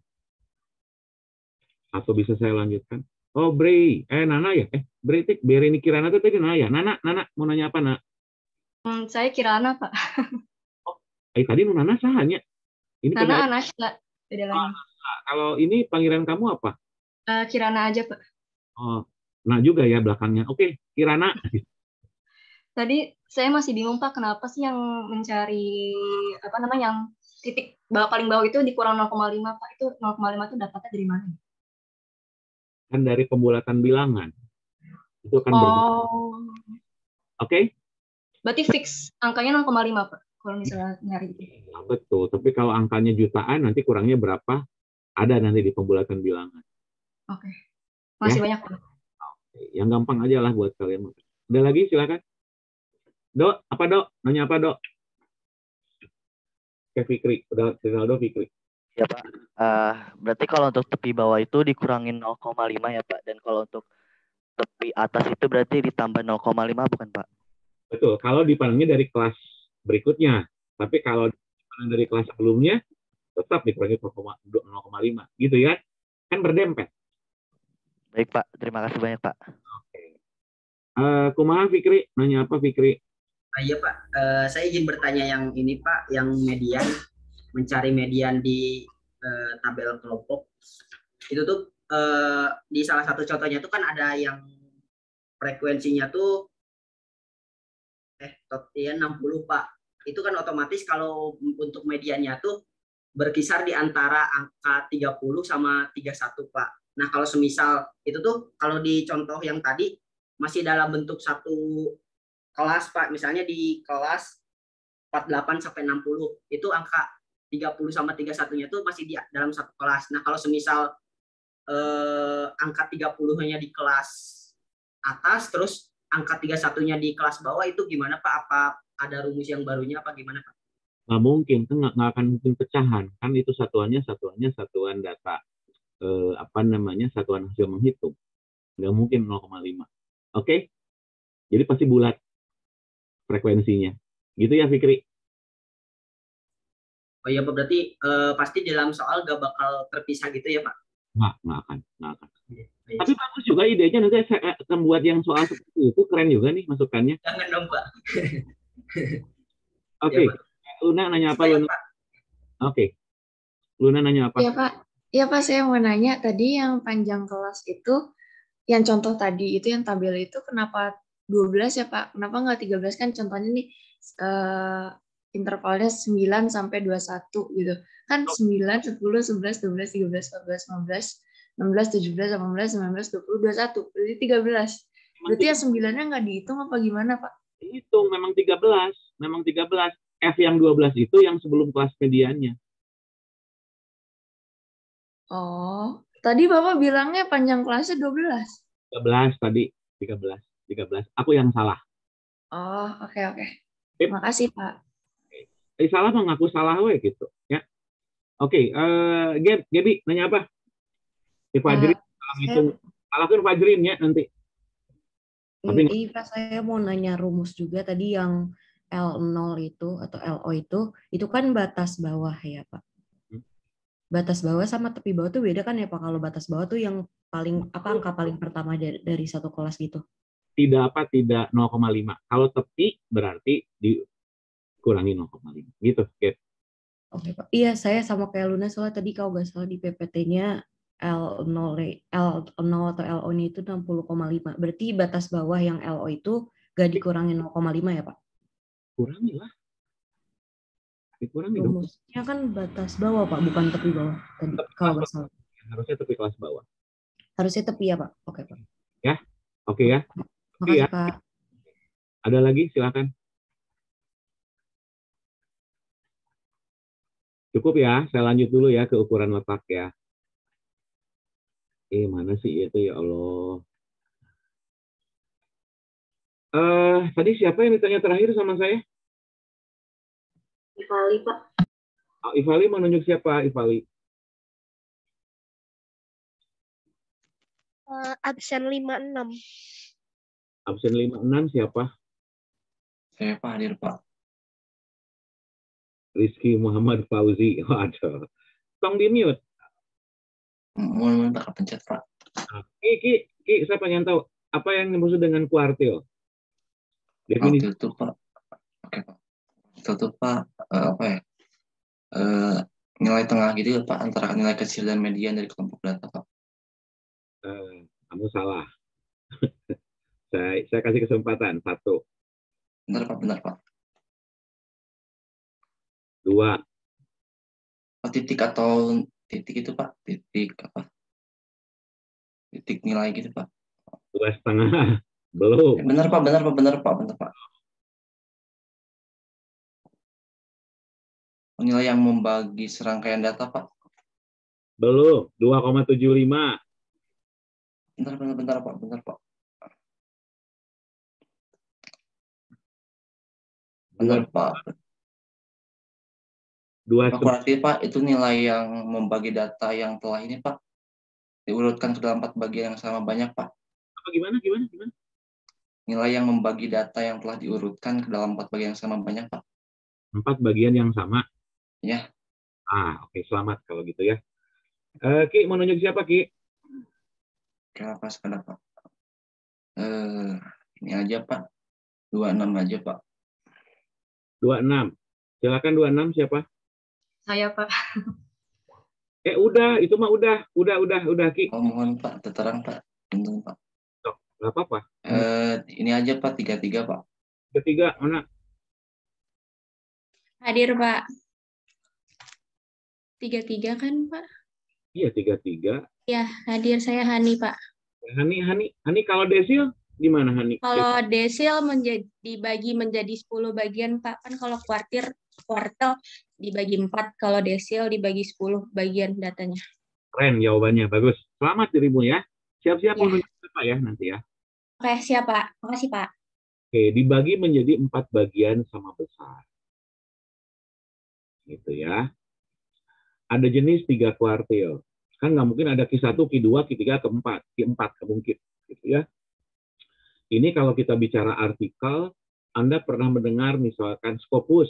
Atau bisa saya lanjutkan? Oh, Nana ya? Berini Kirana itu tadi Nana ya? Nana mau nanya apa, Nak? Saya Kirana, Pak. Tadi Nana sahanya. Ini Nana Anasla, beda lagi. Kalau ini panggilan kamu apa? Kirana aja, Pak. Oh, nah juga ya belakangnya. Oke, Kirana. Tadi saya masih bingung, Pak, kenapa sih yang mencari yang titik paling bawah itu dikurang 0,5, Pak? Itu 0,5 itu dapatnya dari mana? Kan dari pembulatan bilangan. Itu kan Oke? Berarti fix angkanya 0,5, Pak, kalau misalnya nyari itu. Ya, betul, tapi kalau angkanya jutaan nanti kurangnya berapa? Ada nanti di pembulatan bilangan. Oke. Masih banyak, Pak. Yang gampang aja lah buat kalian. Ada lagi, silakan. Dok, nanya apa, Dok? Kayak Fikri, udah Ronaldo Fikri. Ya, Pak. Berarti kalau untuk tepi bawah itu dikurangin 0,5 ya, Pak. Dan kalau untuk tepi atas itu berarti ditambah 0,5 bukan, Pak? Betul, kalau dipandangnya dari kelas berikutnya. Tapi kalau dipandang dari kelas sebelumnya, tetap dikurangi 0,5. Gitu ya? Kan berdempet. Baik, Pak. Terima kasih banyak, Pak. Oke. Kumaha Fikri? Nanya apa, Fikri? Iya, Pak. Saya izin bertanya yang ini, Pak. Yang median, mencari median di tabel kelompok. Itu tuh di salah satu contohnya tuh kan ada yang frekuensinya tuh 60, Pak. Itu kan otomatis kalau untuk mediannya tuh berkisar di antara angka 30 sama 31, Pak. Nah, kalau semisal itu tuh kalau di contoh yang tadi masih dalam bentuk satu kelas, Pak. Misalnya di kelas 48 sampai 60 itu angka 30 sama 31-nya tuh masih di dalam satu kelas. Nah, kalau semisal angka 30-nya di kelas atas terus angka 31-nya di kelas bawah itu gimana, Pak? Apa ada rumus yang barunya apa gimana, Pak? Nggak mungkin, kan nggak akan mungkin pecahan. Kan itu satuan data. Satuan hasil menghitung. Nggak mungkin 0,5. Oke? Jadi pasti bulat frekuensinya. Gitu ya, Fikri? Oh iya, Pak. Berarti pasti dalam soal nggak bakal terpisah gitu ya, Pak? Nggak akan. Tapi bagus juga idenya, nanti saya membuat yang soal seperti itu, keren juga nih masukannya. Jangan dong, Pak. Oke. Luna nanya apa, Luna? Oke. Luna nanya apa? Iya, Pak, saya mau nanya tadi yang panjang kelas itu, yang contoh tadi itu yang tabel itu kenapa 12 ya, Pak? Kenapa nggak 13? Kan contohnya nih intervalnya 9 sampai 21 gitu. Kan 9, 10, 11, 12, 13, 14, 15, 16, 17, 18, 19, 20, 21. Berarti 13. Berarti yang 9-nya nggak dihitung apa gimana, Pak? Dihitung, memang 13. F yang 12 itu yang sebelum kelas mediannya. Oh, tadi Bapak bilangnya panjang kelasnya 12. 13 tadi, 13. Aku yang salah. Oh, oke. Terima kasih, Pak. Salah mengaku salah we gitu, ya. Oke, Gaby nanya apa? Fajrin, salahkan Fajrin ya nanti. Tapi saya mau nanya rumus juga tadi yang L0 itu atau LO itu kan batas bawah ya, Pak. Batas bawah sama tepi bawah tuh beda kan ya, Pak? Kalau batas bawah tuh yang paling angka paling pertama dari satu kelas gitu. Tidak 0,5. Kalau tepi berarti dikurangi 0,5. Gitu, Gap. Oke, Pak. Iya, saya sama kayak Luna soalnya tadi kalau nggak salah di PPT-nya L0 atau LO-nya itu 60,5. Berarti batas bawah yang LO itu nggak dikurangin 0,5 ya, Pak? Kurangi lah. Dikurangi dong. Rumusnya kan batas bawah, Pak, bukan tepi bawah tadi. Kalau nggak salah. Harusnya tepi kelas bawah. Harusnya tepi ya, Pak. Oke, Pak. Ya, oke ya. Makasih, ya. Pak. Ada lagi, silakan. Cukup ya, saya lanjut dulu ya ke ukuran letak ya. Mana sih itu ya Allah. Tadi siapa yang ditanya terakhir sama saya? Ivali, Pak. Oh, Ivali mau nunjuk siapa, Ivali? Absen 56. Absen 56 siapa? Saya Pak Hadir, Pak. Rizky Muhammad Fauzi. Waduh. Tong di mute. Mohon minta kepencet, Pak. Ki, saya pengen tahu apa yang dimaksud dengan kuartil? Definisi. Kuartil itu Pak, oke Pak. Kuartil itu Pak, apa ya? Nilai tengah gitu ya Pak, antara nilai kecil dan median dari kelompok data Pak. Kamu salah. saya kasih kesempatan. 1. Benar Pak. 2. Titik atau titik itu Pak, titik apa? Titik nilai gitu Pak. 2,5. Belum. Benar Pak. Nilai yang membagi serangkaian data Pak. Belum. 2,75. Benar Pak. 2. Berarti Pak, itu nilai yang membagi data yang telah ini Pak, diurutkan ke dalam 4 bagian yang sama banyak Pak. Apa gimana? Nilai yang membagi data yang telah diurutkan ke dalam 4 bagian yang sama banyak Pak. 4 bagian yang sama? Ya. Oke, selamat kalau gitu ya. Ki, mau nunjuk siapa Ki? Kenapa sekedar Pak? Ini aja Pak. 26 aja Pak. 26. Silakan 26 siapa? Saya Pak. Udah, itu mah udah Ki. Mohon Pak, terang Pak. Bentar Pak. Nggak apa-apa. Ini aja Pak, 33 Pak. 33 mana? Hadir Pak. 33 kan Pak? Iya 33. Ya, hadir saya Hani Pak. Hani kalau desil gimana Hani? Kalau desil dibagi menjadi 10 bagian Pak. Kan kalau kuartil dibagi 4, kalau desil dibagi 10 bagian datanya. Keren jawabannya, bagus. Selamat dirimu ya. Siap-siap mau nunjuk Pak ya nanti ya. Oke, siap Pak. Makasih Pak. Oke, dibagi menjadi 4 bagian sama besar. Gitu ya. Ada jenis 3 kuartil. Kan nggak mungkin ada Q1, Q2, Q3, Q4. Q4 nggak mungkin. Gitu ya. Ini kalau kita bicara artikel, Anda pernah mendengar misalkan Scopus,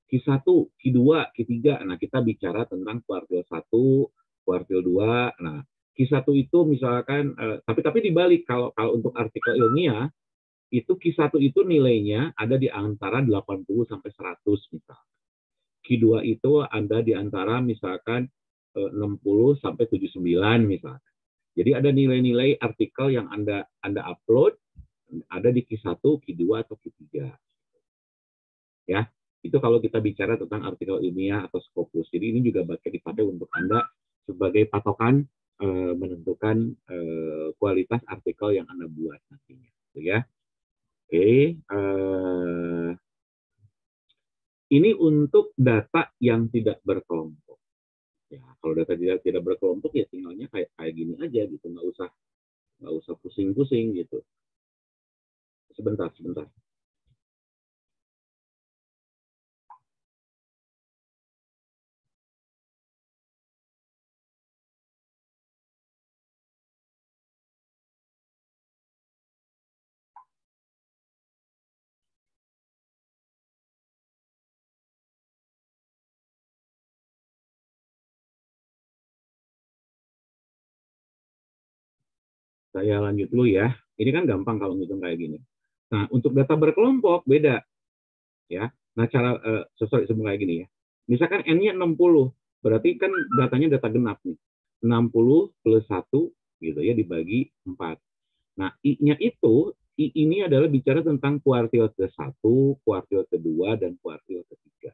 Q1, Q2, Q3. Nah, kita bicara tentang kuartil 1, kuartil 2. Nah, Q1 itu misalkan, tapi dibalik, kalau untuk artikel ilmiah, itu Q1 itu nilainya ada di antara 80 sampai 100 misalkan. Q2 itu ada di antara misalkan 60 sampai 79 misalkan. Jadi ada nilai-nilai artikel yang Anda upload ada di Q1, Q2 atau Q3. Ya, itu kalau kita bicara tentang artikel ilmiah atau Scopus. Jadi ini juga dipakai untuk Anda sebagai patokan menentukan kualitas artikel yang Anda buat nantinya, gitu ya. Oke, ini untuk data yang tidak berkelompok. Ya, kalau data tidak berkelompok ya tinggalnya kayak gini aja gitu, nggak usah pusing-pusing gitu. Sebentar. Saya lanjut dulu ya. Ini kan gampang kalau ngitung kayak gini. Nah, untuk data berkelompok beda. Ya. Nah, cara sebelum kayak gini ya. Misalkan N-nya 60, berarti kan datanya data genap nih. 60 plus 1 gitu ya dibagi 4. Nah, I-nya itu, I ini adalah bicara tentang kuartil ke-1, kuartil ke-2 dan kuartil ke-3.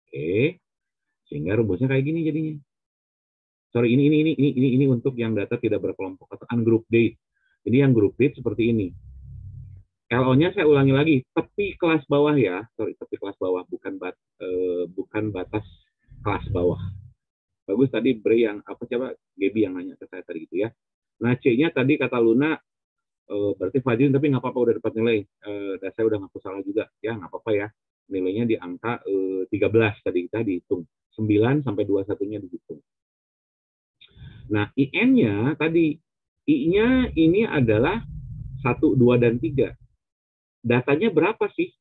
Oke. Sehingga rumusnya kayak gini jadinya. Sorry, ini untuk yang data tidak berkelompok atau ungroup date. Jadi yang group date seperti ini. LO-nya saya ulangi lagi, tepi kelas bawah ya. Sorry, tepi kelas bawah, bukan batas kelas bawah. Bagus tadi Bre yang Gaby yang nanya ke saya tadi gitu ya. Nah, C-nya tadi kata Luna berarti Fadil tapi nggak apa-apa udah dapat nilai. Dan saya udah ngaku salah juga ya, nggak apa-apa ya. Nilainya di angka 13 tadi kita dihitung. 9 sampai 21-nya dihitung. Nah, IN-nya tadi, I-nya ini adalah 1, 2, dan 3. Datanya berapa sih?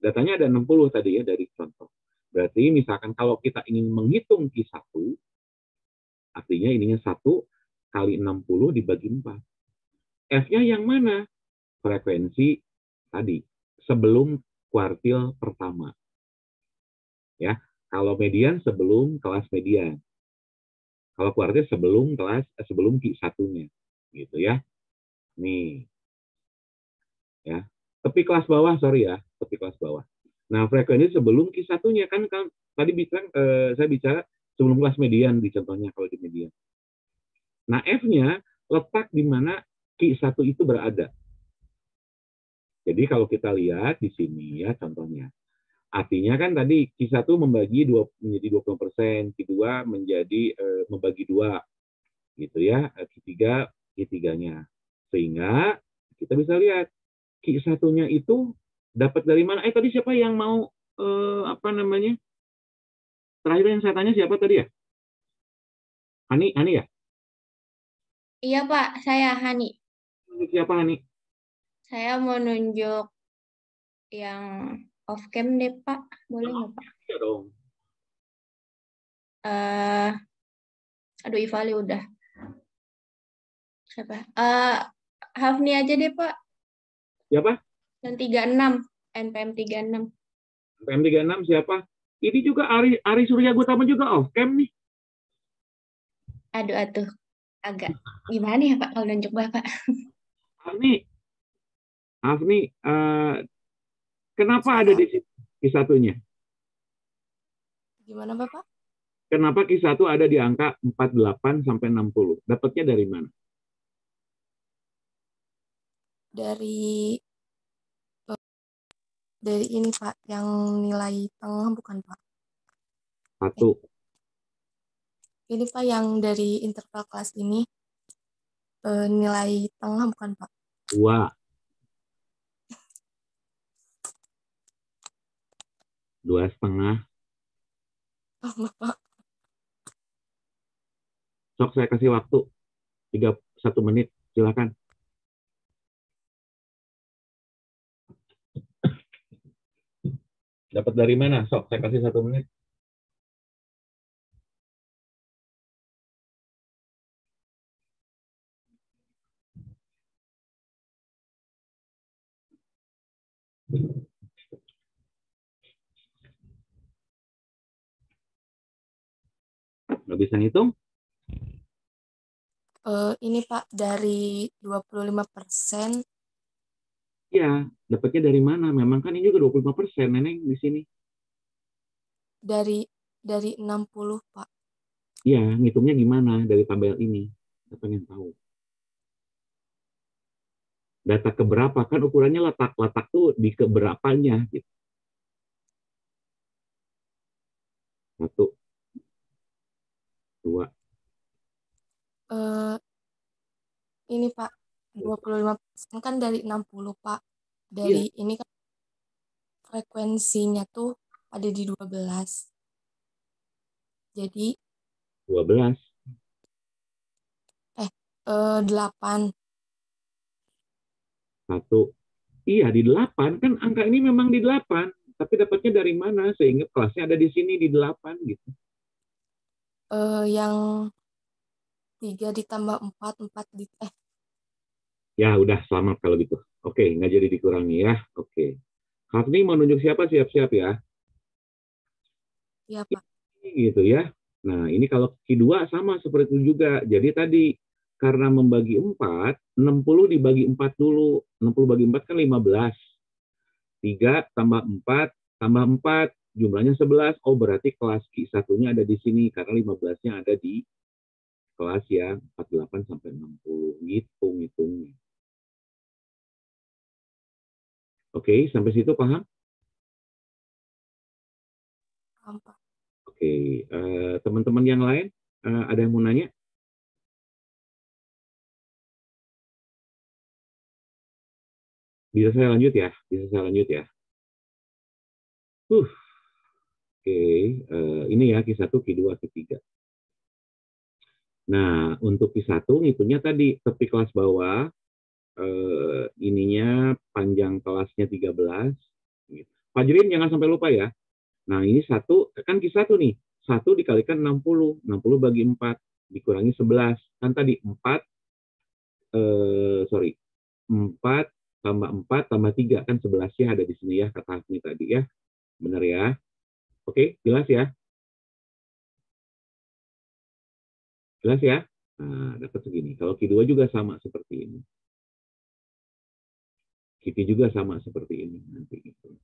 Datanya ada 60 tadi ya dari contoh. Berarti misalkan kalau kita ingin menghitung Q1, artinya ininya 1, kali 60 dibagi 4. F-nya yang mana? Frekuensi tadi, sebelum kuartil pertama. Ya, kalau median sebelum kelas median. Kalau kuartil sebelum Q1-nya. Gitu ya. Nih. Ya. Tepi kelas bawah, sorry ya, tepi kelas bawah. Nah, frekuensi sebelum Q1-nya kan tadi saya bicara sebelum kelas median di contohnya kalau di median. Nah, F-nya letak di mana Q1 itu berada. Jadi kalau kita lihat di sini ya contohnya. Artinya kan tadi Q1 menjadi 20%, Q2 menjadi membagi 2 gitu ya, Q3-nya. Sehingga kita bisa lihat Q1-nya itu dapat dari mana? Tadi siapa yang mau Terakhir yang saya tanya siapa tadi ya? Hani ya? Iya Pak, saya Hani. Siapa Hani? Saya mau nunjuk yang off cam deh Pak, boleh nggak Pak? Iya dong. Aduh Ivali udah. Siapa? Hafni aja deh Pak. Siapa? Yang 36, NPM 36. NPM 36 siapa? Ini juga Ari Surya Gutama juga off cam nih. Aduh atuh. Agak gimana ya Pak kalau nunjuk Bapak? Hafni, kenapa ada di situ Q1-nya? Gimana Bapak? Kenapa Q1 ada di angka 48 sampai 60? Dapatnya dari mana? Dari ini Pak, yang nilai tengah bukan Pak? Satu. Ini Pak yang dari interval kelas ini nilai tengah bukan Pak? 2. 2,5. Bapak. Sok saya kasih waktu 1 menit, silakan. Dapat dari mana? Sok saya kasih 1 menit. Nggak bisa ngitung? Ini Pak, dari 25%. Iya, dapatnya dari mana? Memang kan ini juga 25%, Neneng, di sini. Dari 60, Pak. Iya, ngitungnya gimana dari tabel ini? Saya pengen tahu. Data keberapa? Kan ukurannya letak tuh di keberapanya. Gitu. 1, 2. Ini Pak, 25% kan dari 60 Pak. Dari ini kan frekuensinya tuh ada di 12. Jadi 12. 8. 1. Iya, di 8. Kan angka ini memang di 8. Tapi dapatnya dari mana? Sehingga kelasnya ada di sini di 8 gitu. Yang 3 ditambah 4 Ya, udah selamat kalau gitu. Oke, nggak jadi dikurangi ya. Oke. Hafni mau nunjuk siapa? Siap-siap ya. Iya, Pak. Gitu ya. Nah, ini kalau Q2 sama seperti itu juga. Jadi tadi, karena membagi 4, 60 dibagi 4 dulu. 60 bagi 4 kan 15. 3 tambah 4, tambah 4, jumlahnya 11. Oh, berarti kelas Q1-nya ada di sini, karena 15-nya ada di kelas yang 48 sampai 60. Ngitung-ngitungnya. Oke, sampai situ paham? Paham, Pak. Oke, teman-teman yang lain, ada yang mau nanya? Bisa saya lanjut ya? Bisa saya lanjut ya? Oke, ini ya Q1, Q2, Q3. Nah, untuk Q1 ngitungnya tadi tepi kelas bawah, ininya panjang kelasnya 13. Pak Jirin jangan sampai lupa ya. Nah, ini 1, kan Q1 nih. 1 dikalikan 60. 60 bagi 4. dikurangi 11. Kan tadi 4, 4 tambah 4 tambah 3, kan 11-nya ada di sini ya, kata Hafni tadi ya. Benar ya? Oke, jelas ya? Jelas ya? Nah, dapat segini. Kalau Q2 juga sama seperti ini. Q3 juga sama seperti ini nanti gitu.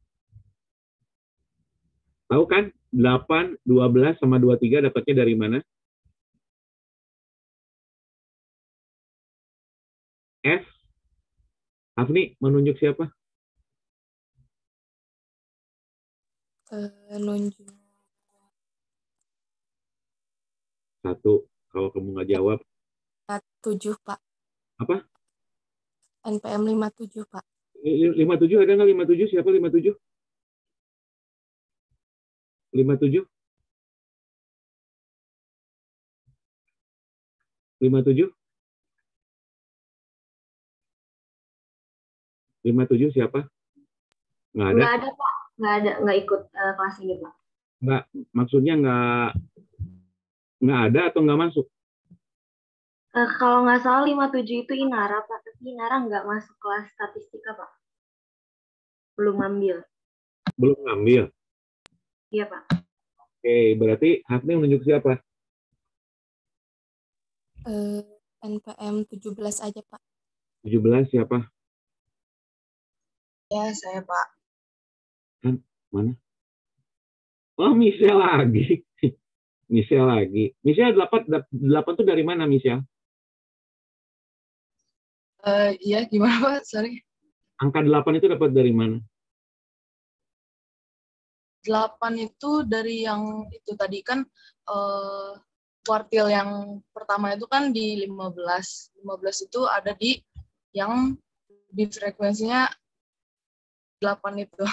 Tahu kan 8, 12 sama 23 dapatnya dari mana? F. Hafni menunjuk siapa? Nunjuk 1. Kalau kamu nggak jawab 7, Pak. apa? NPM 57, Pak. 57 ada nggak 57? Siapa 57? 57? 57? 57 siapa? Nggak ada? Nggak ada, Pak. Nggak ikut kelas ini, Pak. Nggak, maksudnya nggak ada atau nggak masuk? Kalau nggak salah 57 itu Inara, Pak. Tapi Inara nggak masuk kelas statistika, Pak. Belum ngambil. Belum ngambil? Iya, Pak. Oke, berarti Hafni menunjuk siapa? NPM 17 aja, Pak. 17 siapa? Ya, saya, Pak. Kan, mana? Oh, Michelle lagi. Michelle lagi. Michelle 8 tuh dari mana, Michelle? Iya, gimana Pak? Sorry. Angka 8 itu dapat dari mana? 8 itu dari yang itu tadi kan kuartil yang pertama itu kan di 15. 15 itu ada di yang di frekuensinya 8 itu.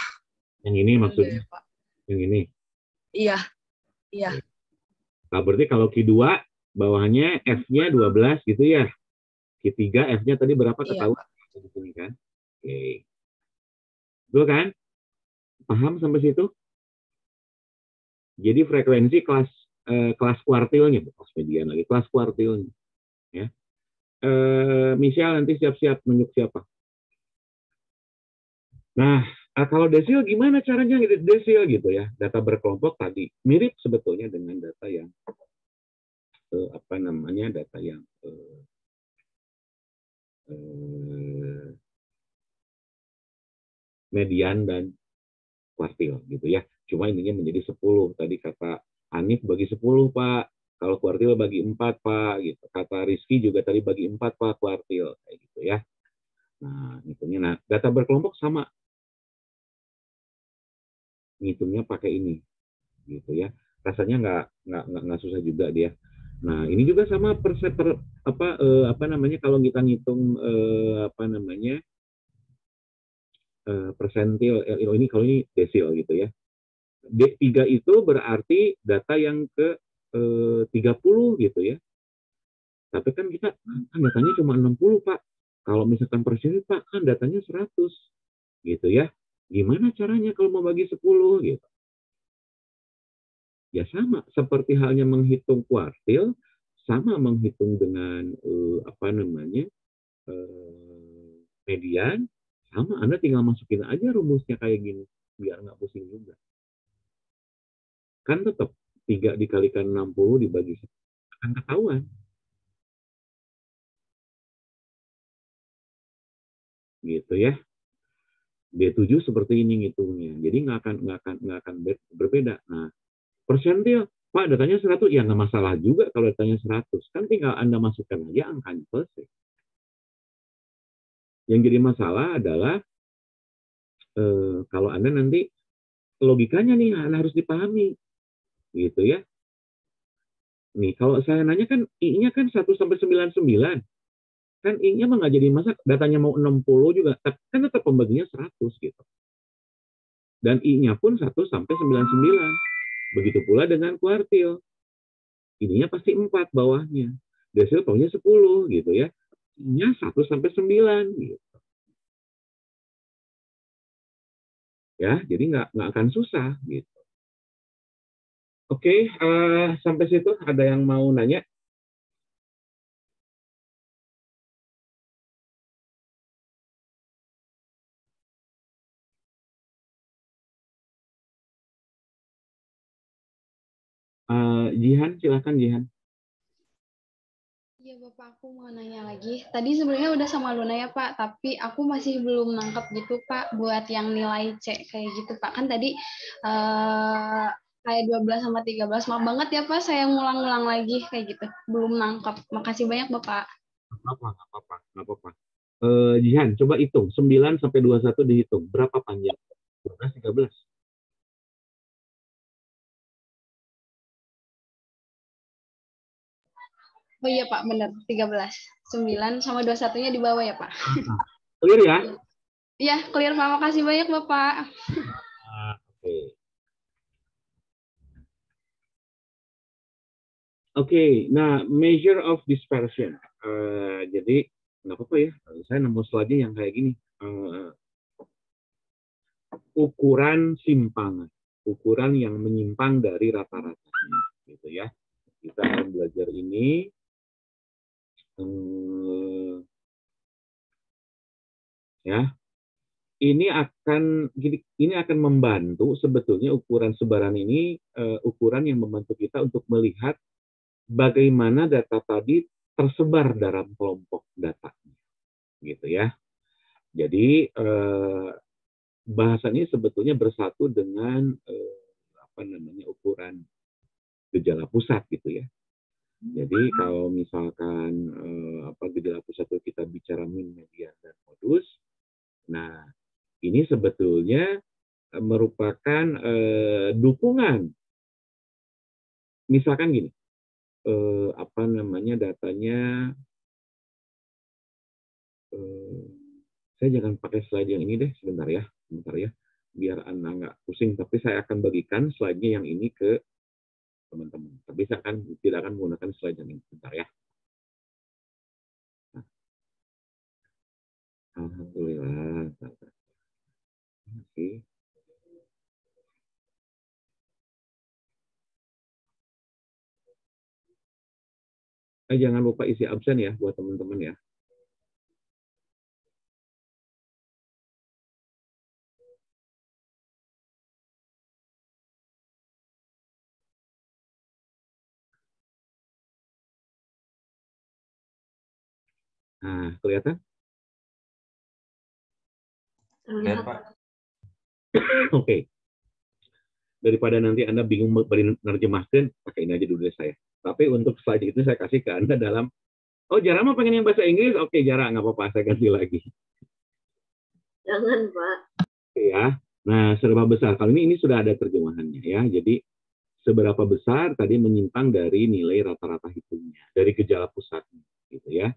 Yang ini maksudnya? Pak. Yang ini? Iya. Iya. Nah, berarti kalau Q2 bawahnya F-nya 12 gitu ya. Q3 F-nya tadi berapa ketahuan? Iya, di sini kan? Oke. Betul kan? Paham sampai situ? Jadi frekuensi kelas kuartilnya, kelas median lagi, kelas kuartilnya. Ya. Michelle nanti siap-siap menunjuk siapa? Nah, kalau desil gimana caranya desil gitu ya? Data berkelompok tadi mirip sebetulnya dengan data yang data yang median dan kuartil gitu ya. Cuma ininya menjadi 10. Tadi kata Hanif bagi 10, Pak. Kalau kuartil bagi 4, Pak. Gitu. Kata Rizky juga tadi bagi 4, Pak, kuartil. Kayak gitu ya. Nah, ngitungnya. Nah, data berkelompok sama. Ngitungnya pakai ini. Gitu ya. Rasanya nggak susah juga dia. Nah, ini juga sama kalau kita ngitung persentil, ini kalau ini desil gitu ya. D3 itu berarti data yang ke 30 gitu ya. Tapi kan kita datanya cuma 60, Pak. Kalau misalkan persen, Pak, kan datanya 100 gitu ya. Gimana caranya kalau mau bagi 10 gitu? Ya sama, seperti halnya menghitung kuartil, sama menghitung dengan median, sama Anda tinggal masukin aja rumusnya kayak gini, biar nggak pusing juga. Kan tetap 3 dikalikan 60 dibagi 10 akan ketahuan. Gitu ya. D7 seperti ini ngitungnya. Jadi nggak akan berbeda. Nah, persentil, Pak, datanya 100, ya nggak masalah juga kalau datanya 100. Kan tinggal Anda masukkan aja angkanya selesai. Yang jadi masalah adalah kalau Anda nanti logikanya nih Anda harus dipahami. Gitu ya. Nih, kalau saya nanya kan I-nya kan 1 sampai 99. Kan I-nya mah nggak jadi masalah. Datanya mau 60 juga, kan tetap pembaginya 100 gitu. Dan I-nya pun 1 sampai 99. Begitu pula dengan kuartil. Ininya pasti 4 bawahnya. Desil bawahnya 10 gitu ya. I-nya 1 sampai 9 gitu. Ya, jadi nggak akan susah gitu. Oke, sampai situ ada yang mau nanya? Jihan, silakan Jihan. Iya Bapak, aku mau nanya lagi. Tadi sebenarnya udah sama Luna ya Pak, tapi aku masih belum nangkep gitu Pak buat yang nilai C kayak gitu Pak. Kan tadi kayak 12 sama 13, maaf banget ya Pak, saya ngulang-ngulang lagi kayak gitu. Belum nangkep. Makasih banyak Bapak. Nggak apa-apa. Jihan, coba hitung. 9 sampai 21 dihitung. Berapa panjang? 12, 13. Oh iya Pak, benar. 13. 9 sama 21-nya di bawah ya Pak. Clear ya? Iya, clear Pak. Makasih banyak Bapak. Oke, nah measure of dispersion. Jadi nggak apa-apa ya, saya nemu slide yang kayak gini. Ukuran simpangan, ukuran yang menyimpang dari rata-ratanya, gitu ya. Kita akan belajar ini. Ya, ini akan membantu sebetulnya ukuran sebaran ini, ukuran yang membantu kita untuk melihat bagaimana data tadi tersebar dalam kelompok datanya, gitu ya. Jadi bahasa ini sebetulnya bersatu dengan ukuran gejala pusat, gitu ya. Jadi kalau misalkan gejala pusat itu kita bicara min, median, dan modus, nah ini sebetulnya merupakan dukungan. Misalkan gini, datanya, saya jangan pakai slide yang ini deh, sebentar ya, biar Anda nggak pusing, tapi saya akan bagikan slide-nya yang ini ke teman-teman. Tapi saya tidak akan menggunakan slide yang ini, sebentar ya. Nah, alhamdulillah. Oke. Jangan lupa isi absen ya buat teman-teman ya. Nah, kelihatan? Lihat, Pak. Oke. Daripada nanti Anda bingung menerjemahkan, pakai ini aja dulu deh saya. Tapi untuk slide itu saya kasih ke Anda dalam, Jara mah pengen yang bahasa Inggris? Oke, Jara, nggak apa-apa, saya ganti lagi. Jangan, Pak. Ya, nah seberapa besar? Kali ini sudah ada terjemahannya ya. Jadi seberapa besar tadi menyimpang dari nilai rata-rata hitungnya, dari gejala pusatnya, gitu ya.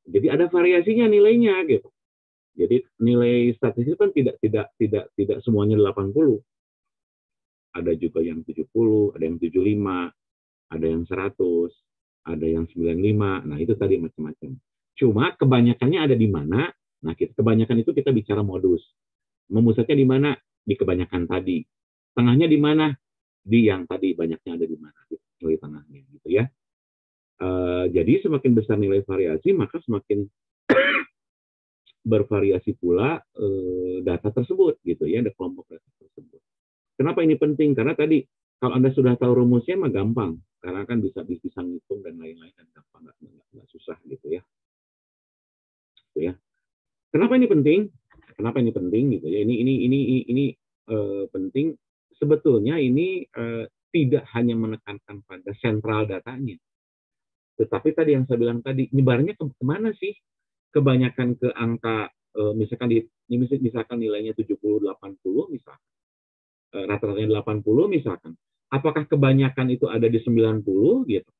Jadi ada variasinya nilainya, gitu. Jadi nilai statistik kan tidak semuanya 80. Ada juga yang 70, ada yang 75, ada yang 100, ada yang 95. Nah, itu tadi macam-macam. Cuma kebanyakannya ada di mana? Nah, kebanyakan itu kita bicara modus. Memusatnya di mana? Di kebanyakan tadi. Tengahnya di mana? Di yang tadi banyaknya ada di mana? Nilai tengahnya, gitu ya. Jadi semakin besar nilai variasi, maka semakin bervariasi pula data tersebut, gitu ya, ada kelompok data tersebut. Kenapa ini penting? Karena tadi kalau Anda sudah tahu rumusnya mah gampang, karena kan bisa ngitung dan lain-lain, dan gampang, nggak susah, gitu ya. Gitu ya. Kenapa ini penting? Kenapa ini penting, gitu ya? Ini penting. Sebetulnya ini tidak hanya menekankan pada sentral datanya, tetapi tadi yang saya bilang tadi, nyebarnya kemana sih? Kebanyakan ke angka, misalkan nilainya 70-80 misalkan, rata-ratanya 80 misalkan, apakah kebanyakan itu ada di 90 gitu?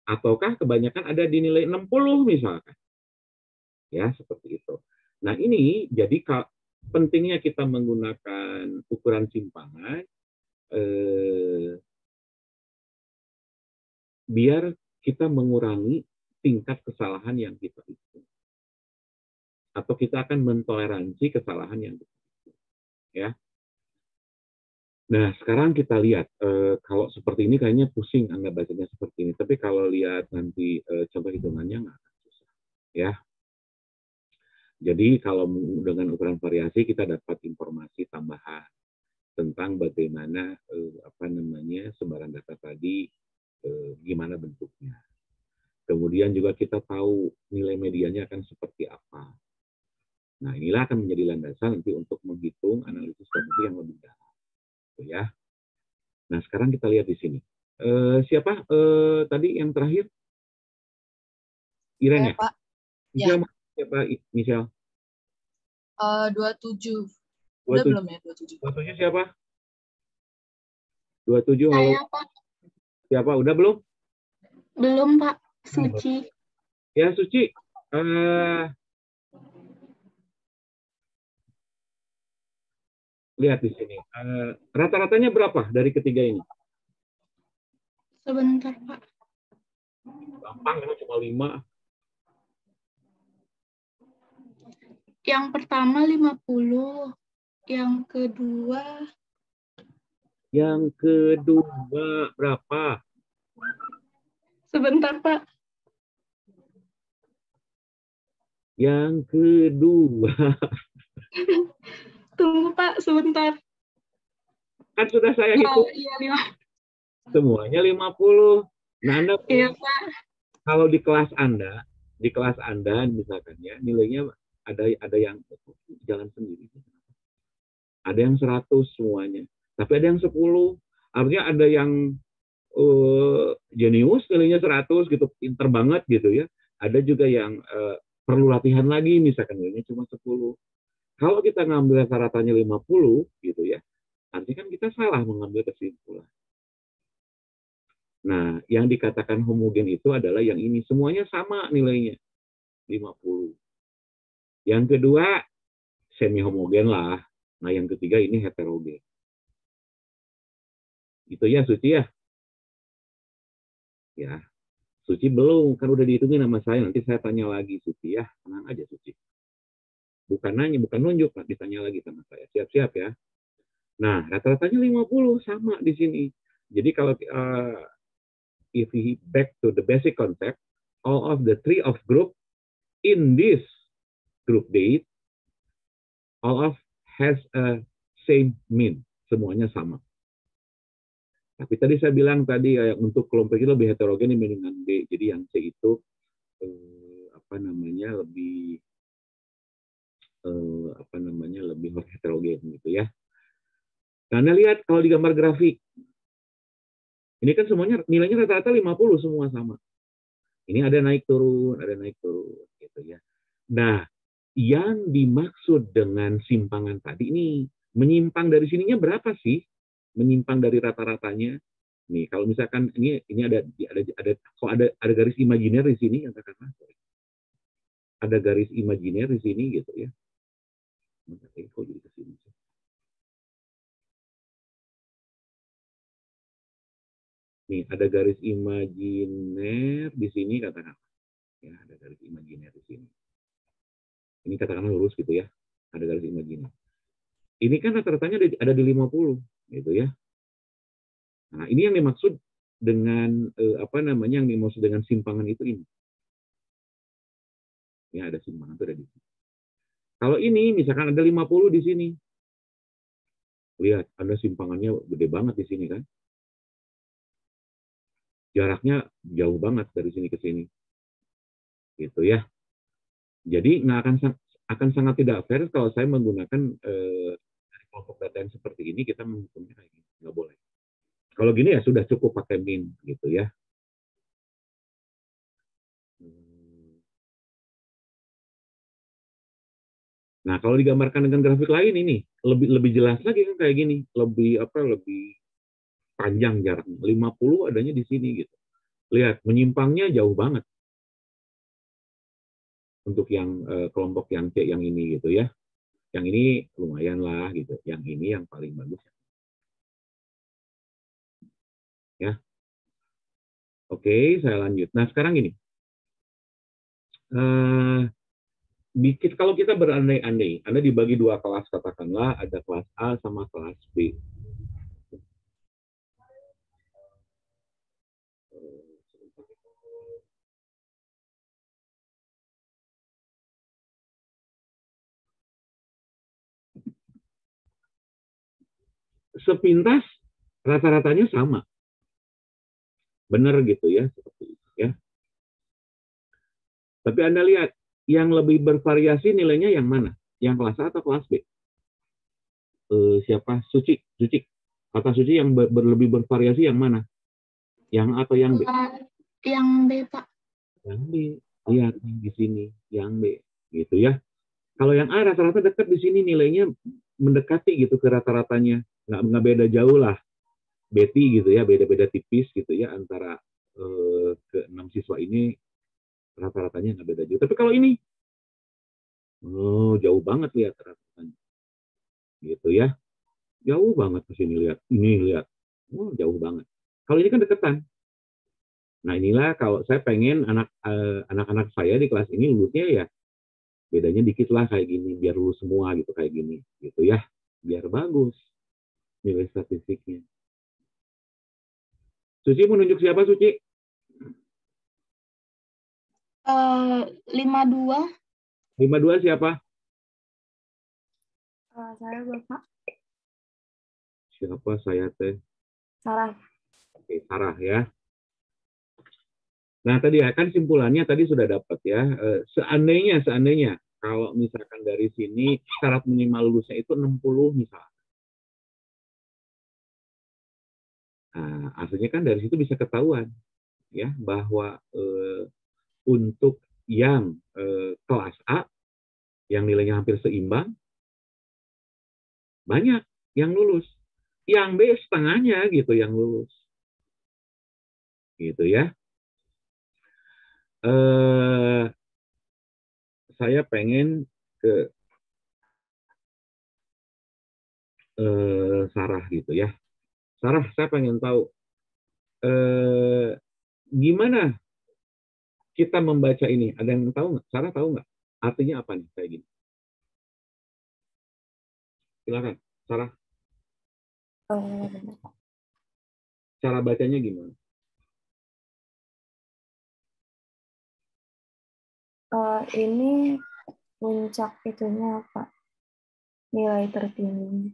Ataukah kebanyakan ada di nilai 60 misalkan? Ya, seperti itu. Nah, ini jadi pentingnya kita menggunakan ukuran simpangan biar kita mengurangi tingkat kesalahan yang kita hitung. Atau kita akan mentoleransi kesalahan yang kita hitung. Ya. Nah, sekarang kita lihat, kalau seperti ini kayaknya pusing Anda bacanya seperti ini. Tapi kalau lihat nanti contoh hitungannya nggak akan susah. Ya. Jadi kalau dengan ukuran variasi kita dapat informasi tambahan. tentang bagaimana apa namanya sebaran data tadi, gimana bentuknya. Kemudian juga kita tahu nilai medianya akan seperti apa. Nah, inilah akan menjadi landasan nanti untuk menghitung analisis statistik yang lebih dalam. Gitu ya. Nah, sekarang kita lihat di sini. Siapa tadi yang terakhir? Iren ya? Pak. Michelle, Ya. siapa Michelle? 27. Udah 27. belum ya 27? 27 siapa? 27, halo. Saya, Pak. Siapa? Udah belum? Belum, Pak. Suci. Ya, Suci. Lihat di sini. Rata-ratanya berapa dari ketiga ini? Sebentar, Pak. Gampang, memang cuma 5. Yang pertama 50. Yang kedua berapa? sebentar, Pak. Yang kedua. Tunggu, Pak, sebentar. Kan sudah saya hitung. Iya, Semuanya 50. Nah, Anda iya, Pak. kalau di kelas Anda misalkan ya, nilainya ada yang jalan sendiri. Ada yang 100 semuanya. Tapi ada yang 10. Artinya ada yang jenius nilainya 100 gitu, pinter banget gitu ya. Ada juga yang perlu latihan lagi, misalkan nilainya cuma 10. Kalau kita ngambil rata-ratanya 50 gitu ya, artinya kan kita salah mengambil kesimpulan. Nah, yang dikatakan homogen itu adalah yang ini. Semuanya sama nilainya, 50. Yang kedua, semi homogen lah. Nah, yang ketiga ini heterogen. Itu ya, Suci ya? Ya, Suci belum. Kan udah dihitungin sama saya. Nanti saya tanya lagi, Suci ya. Tenang aja, Suci. Bukan nanya, bukan nunjuk, Pak. Ditanya lagi sama saya. Siap-siap ya. Nah, rata-ratanya 50 sama di sini. Jadi kalau if we back to the basic concept, all of the three of group in this group date, all of has a same mean. Semuanya sama. Tapi tadi saya bilang tadi untuk kelompok itu lebih heterogen dibandingkan B. Jadi yang C itu apa namanya lebih lebih heterogen gitu ya. Nah, Anda lihat kalau di gambar grafik, ini kan semuanya nilainya rata-rata 50 semua sama. Ini ada naik turun gitu ya. Nah, yang dimaksud dengan simpangan tadi ini menyimpang dari sininya berapa sih? Menyimpang dari rata-ratanya. Nih, kalau misalkan ini ada kalau ada garis imajiner di sini katakanlah. Ada garis imajiner di sini gitu ya. Kok jadi ke sini? Nih, ada garis imajiner di sini katakanlah. Ya, ada garis imajiner di sini. Ini katakanlah lurus gitu ya. Ada garis imajiner. Ini kan rata-ratanya ada di 50 gitu ya. Nah, ini yang dimaksud dengan yang dimaksud dengan simpangan itu ini. Ya, ada simpangan itu ada di sini. Kalau ini misalkan ada 50 di sini. Lihat, ada simpangannya gede banget di sini kan. Jaraknya jauh banget dari sini ke sini. Gitu ya. Jadi akan sangat tidak fair kalau saya menggunakan kelompok data yang seperti ini, kita menghitungnya kayak gini. Nggak boleh. Kalau gini ya sudah cukup pakai min gitu ya. Nah, kalau digambarkan dengan grafik lain ini lebih jelas lagi kan kayak gini, lebih panjang jaraknya. 50 adanya di sini gitu. Lihat, menyimpangnya jauh banget. Untuk yang kelompok yang C yang ini gitu ya. Yang ini lumayan lah gitu. Yang ini yang paling bagus. Ya. Oke, saya lanjut. Nah, sekarang gini. Kalau kita berandai-andai, Anda dibagi 2 kelas, katakanlah ada kelas A sama kelas B. sepintas rata-ratanya sama. Benar gitu ya, seperti itu ya. Tapi Anda lihat, yang lebih bervariasi nilainya yang mana? Yang kelas A atau kelas B? Siapa? Suci. Kata Suci yang lebih bervariasi yang mana? Yang A atau yang B? Yang B, Pak. Yang B. Lihat di sini, yang B. Gitu ya. Kalau yang A rata-rata dekat di sini nilainya mendekati gitu ke rata-ratanya. Nggak beda jauh lah. Betty gitu ya, beda-beda tipis gitu ya antara ke-6 siswa ini rata-ratanya nggak beda jauh. Tapi kalau ini, jauh banget lihat rata-ratanya. Gitu ya. Jauh banget ke sini lihat. Ini lihat. Jauh banget. Kalau ini kan deketan. Nah inilah kalau saya pengen anak-anak saya di kelas ini lulusnya ya bedanya dikit lah kayak gini biar lulus semua gitu kayak gini gitu ya biar bagus nilai statistiknya. Suci mau nunjuk siapa Suci? 52. 52 siapa? Saya Bapak. Siapa saya teh? Sarah. Oke, Sarah ya. Nah tadi ya kan simpulannya tadi sudah dapat ya. Seandainya kalau misalkan dari sini syarat minimal lulusnya itu 60 misalnya. Nah, artinya kan dari situ bisa ketahuan ya bahwa untuk yang kelas A yang nilainya hampir seimbang banyak yang lulus. Yang B setengahnya gitu yang lulus. Gitu ya. Saya pengen ke Sarah gitu ya. Sarah, saya pengen tahu gimana kita membaca ini. Ada yang tahu nggak? Sarah tahu nggak? Artinya apa nih kayak gini? Silakan, Sarah. Cara bacanya gimana? Ini puncak itunya apa? Nilai tertinggi.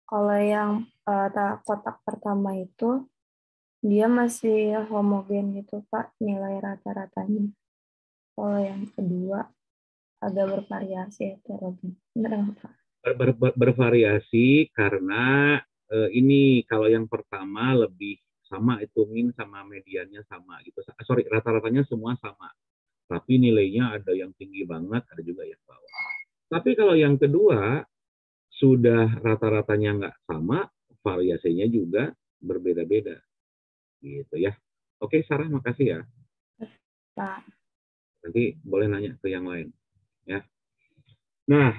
Kalau yang kotak pertama itu dia masih homogen gitu Pak nilai rata-ratanya. Kalau yang kedua agak bervariasi heterogen. Benar nggak Pak? Bervariasi karena ini kalau yang pertama lebih sama itu min sama mediannya sama gitu. Sorry, rata-ratanya semua sama. Tapi nilainya ada yang tinggi banget, ada juga yang bawah. Tapi kalau yang kedua sudah rata-ratanya nggak sama, variasinya juga berbeda-beda. Gitu ya. Oke, Sarah, makasih ya. Pak. Nanti boleh nanya ke yang lain. Ya. Nah,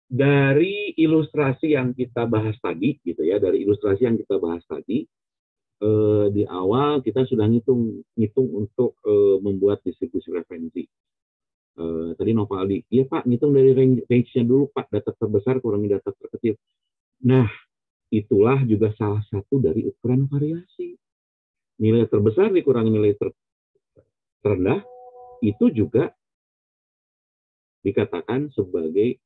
dari ilustrasi yang kita bahas tadi, gitu ya, dari ilustrasi yang kita bahas tadi, di awal kita sudah ngitung untuk membuat distribusi referensi. Tadi Novaldi, iya Pak, ngitung dari range-nya dulu Pak, data terbesar kurangi data terkecil. Nah, itulah juga salah satu dari ukuran variasi. Nilai terbesar dikurangi nilai terendah, itu juga dikatakan sebagai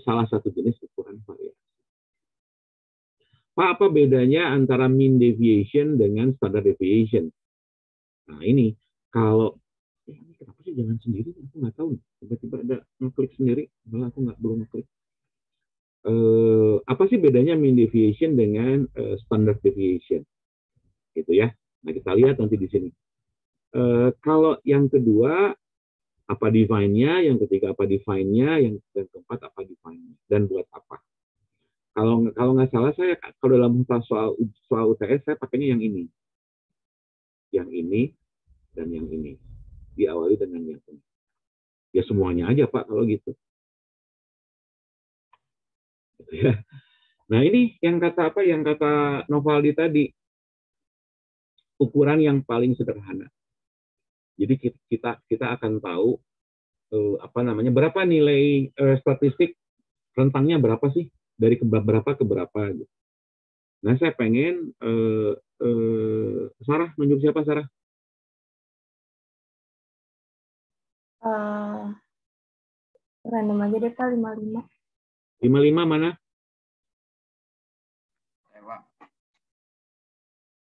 salah satu jenis ukuran variasi. Pak, apa bedanya antara mean deviation dengan standard deviation? Nah ini, kalau kenapa sih jangan sendiri? Aku nggak tahu. Tiba-tiba ada ngeklik sendiri, malah aku belum ngeklik. Apa sih bedanya mean deviation dengan standard deviation? Gitu ya. Nah kita lihat nanti di sini. Kalau yang kedua apa define-nya, yang ketiga apa define-nya, yang keempat apa define-nya, dan buat apa? Kalau nggak salah saya kalau dalam soal UTS saya pakainya yang ini, dan yang ini diawali dengan yang ini. Ya semuanya aja Pak kalau gitu. Nah ini yang kata apa? Yang kata Novaldi tadi ukuran yang paling sederhana. Jadi kita akan tahu berapa nilai statistik rentangnya berapa sih dari berapa ke berapa. Gitu. Nah saya pengen Sarah, nunjuk siapa Sarah? Random aja deh Pak, 55. 55 mana?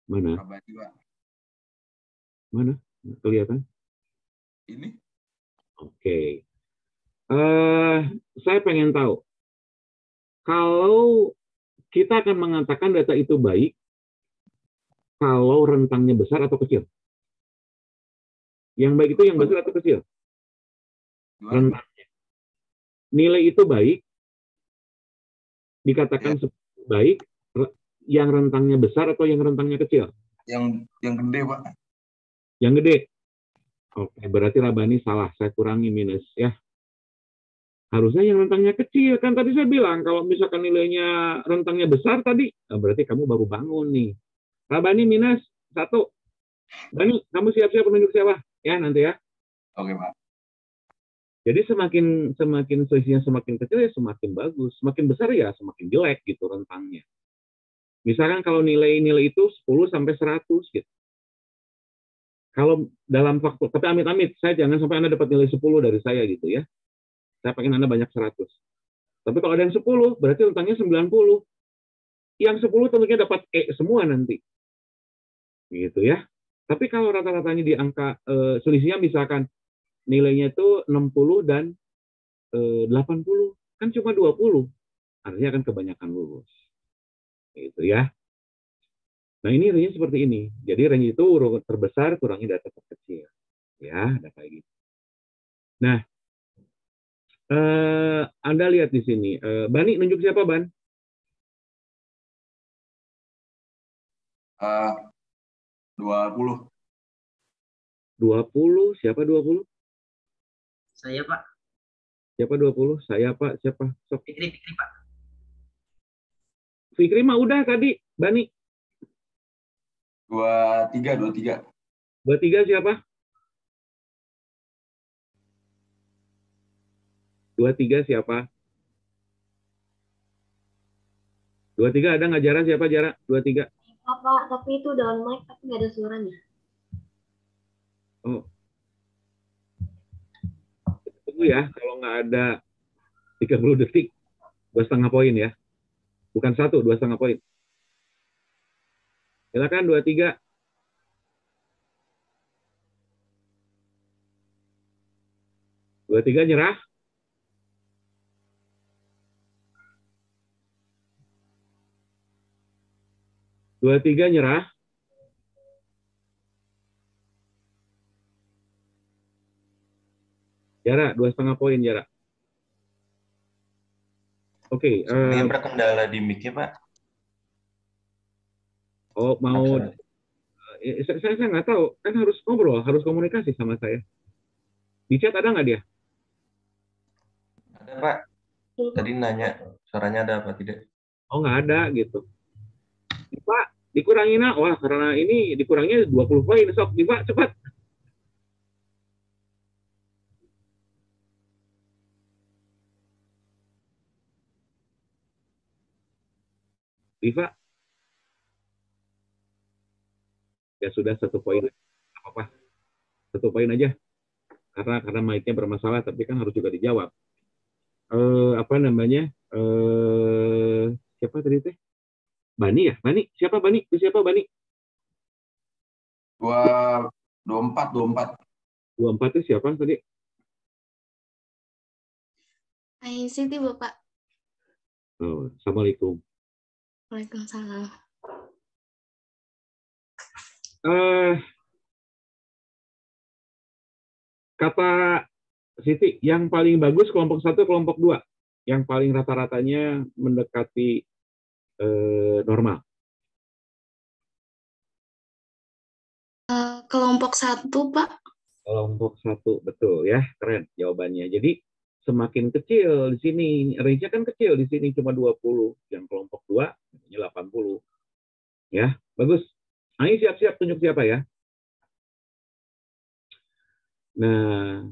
Mana? Rabani, Pak. Mana? Kelihatan? Ini? Oke. Saya pengen tahu, kalau kita akan mengatakan data itu baik, kalau rentangnya besar atau kecil? Yang baik itu yang besar atau kecil? Rentangnya. Nilai itu baik, dikatakan baik, yang rentangnya besar atau yang rentangnya kecil? Yang gede, Pak. Yang gede. Oke, berarti Rabani salah. Saya kurangi minus ya. Harusnya yang rentangnya kecil. Kan tadi saya bilang kalau misalkan nilainya rentangnya besar tadi, berarti kamu baru bangun nih. Rabani minus 1. Bani, kamu siap-siap menunjuk siapa? Ya, nanti ya. Oke, Pak. Jadi semakin selisihnya semakin kecil ya semakin bagus. Semakin besar ya semakin jelek gitu rentangnya. Misalkan kalau nilai-nilai itu 10 sampai 100 gitu. Kalau dalam faktor, tapi amit-amit, saya jangan sampai Anda dapat nilai 10 dari saya gitu ya. Saya pengen Anda banyak 100. Tapi kalau ada yang 10, berarti rentangnya 90. Yang 10 tentunya dapat E semua nanti. Gitu ya. Tapi kalau rata-ratanya di angka, selisihnya misalkan nilainya itu 60 dan 80, kan cuma 20. Artinya kan kebanyakan lulus. Gitu ya. Nah, ini range seperti ini. Jadi range itu urut terbesar kurangi data terkecil. Ya, ada kayak gitu. Nah, Anda lihat di sini. Bani, nunjuk siapa, Ban? 20. 20, siapa 20? Saya, Pak. Siapa 20? Saya, Pak. Siapa? Sok. Fikri, Pak. Fikri mah udah tadi, Bani. 23. 23 siapa? 23 siapa? 23 ada nggak Jara? Siapa Jara? 23. Pak, tapi itu down mic tapi nggak ada suaranya. Oh. Tunggu ya, kalau nggak ada 30 detik, 2,5 poin ya. Bukan 1, 2,5 poin. Silakan 23. Dua tiga nyerah. Dua tiga nyerah. Jara 2,5 poin Jara. Oke. Sebenarnya berkendala di mic-nya, Pak. Oh, mau saya nggak tahu, kan harus ngobrol, harus komunikasi sama saya. Di chat ada nggak dia? Ada, Pak. Tadi nanya suaranya ada apa tidak? Oh, nggak ada gitu. Pak, dikurangin nah. Wah, karena ini dikurangnya 20 poin. Sok, Pak, cepat. Diva. Ya sudah 1 poin. Apa-apa. 1 poin aja. Karena mic-nya bermasalah, tapi kan harus juga dijawab. Apa namanya? Siapa tadi teh? Bani ya? Bani? Siapa Bani? Itu siapa Bani? 24. 24 itu siapa tadi? Hai Siti Bapak. Oh, Assalamualaikum. Waalaikumsalam. Kata Siti, yang paling bagus kelompok 1, kelompok 2. Yang paling rata-ratanya mendekati normal. Kelompok 1, Pak. Kelompok 1, betul ya. Keren jawabannya. Jadi semakin kecil di sini, range-nya kan kecil di sini cuma 20. Yang kelompok 2 ini 80. Ya, bagus. Nah, ini siap-siap tunjuk siapa ya. Nah,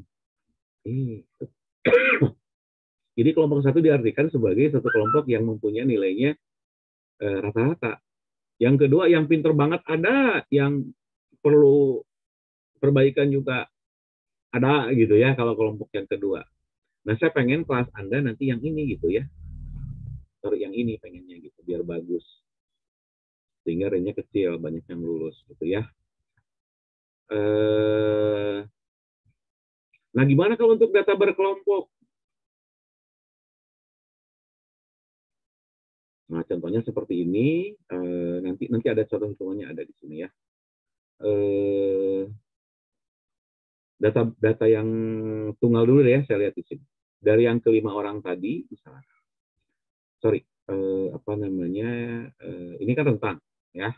jadi kelompok 1 diartikan sebagai satu kelompok yang mempunyai nilainya rata-rata. Yang kedua, yang pinter banget ada, yang perlu perbaikan juga ada gitu ya kalau kelompok yang kedua. Nah, saya pengen kelas Anda nanti yang ini gitu ya. Atau yang ini pengennya gitu, biar bagus. sehingga range-nya kecil, banyak yang lulus gitu ya. Nah, gimana kalau untuk data berkelompok? Nah, contohnya seperti ini. Nanti ada contoh hitungannya ada di sini ya. Data yang tunggal dulu ya, saya lihat di sini. Dari yang kelima orang tadi, misalnya, ini kan rentang ya.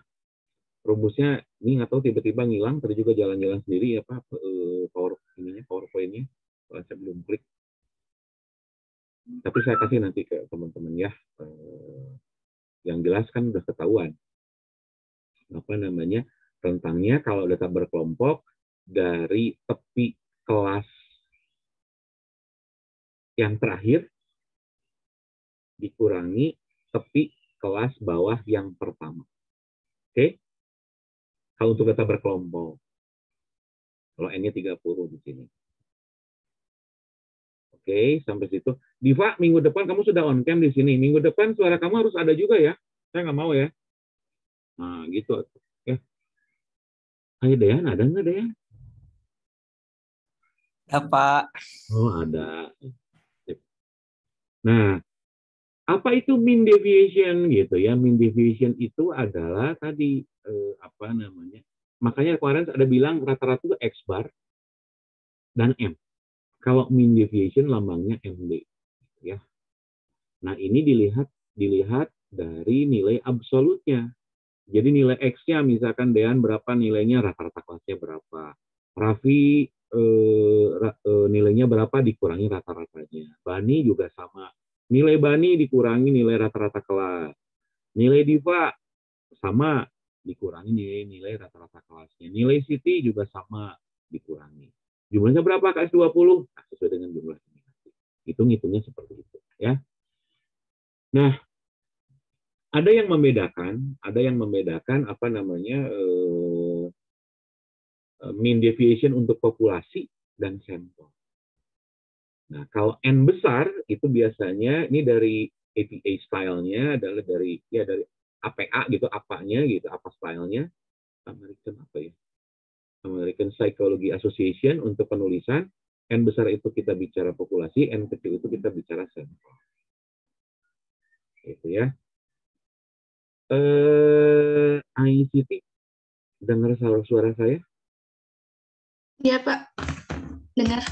Rumusnya ini nggak tahu tiba-tiba ngilang, tadi juga jalan-jalan sendiri apa PowerPoint-nya, kalau saya belum klik. Tapi saya kasih nanti ke teman-teman ya. Yang jelas kan udah ketahuan. Rentangnya kalau data berkelompok dari tepi kelas yang terakhir dikurangi tepi kelas bawah yang pertama. Oke? Kalau untuk data berkelompok. Kalau N-nya 30 di sini. Oke, sampai situ. Diva, minggu depan kamu sudah on cam di sini. Minggu depan suara kamu harus ada juga ya. Saya nggak mau ya. Nah, gitu. Ya. Ayo Dean, ada nggak Dean? Ya, Pak. Oh, ada. Nah, apa itu mean deviation gitu ya? Mean deviation itu adalah tadi makanya kemarin ada bilang rata-rata itu X bar dan M. Kalau mean deviation lambangnya MD ya. Nah, ini dilihat dari nilai absolutnya. Jadi nilai X-nya misalkan Dean berapa nilainya, rata-rata kelasnya berapa. Raffi nilainya berapa dikurangi rata-ratanya. Bani juga sama. Nilai Bani dikurangi nilai rata-rata kelas. Nilai Diva sama dikurangi nilai rata-rata kelasnya. Nilai Siti juga sama dikurangi. Jumlahnya berapa Kak? 20? Nah, sesuai dengan jumlah ini. Hitung-hitungnya seperti itu ya. Nah, ada yang membedakan mean deviation untuk populasi dan sampel. Nah, kalau N besar itu biasanya ini dari APA style-nya adalah dari APA gitu, apanya gitu, apa style-nya? American Psychology Association untuk penulisan. N besar itu kita bicara populasi, N kecil itu kita bicara sampel. Itu ya. ICT, dengar suara saya? Iya, Pak. Dengar.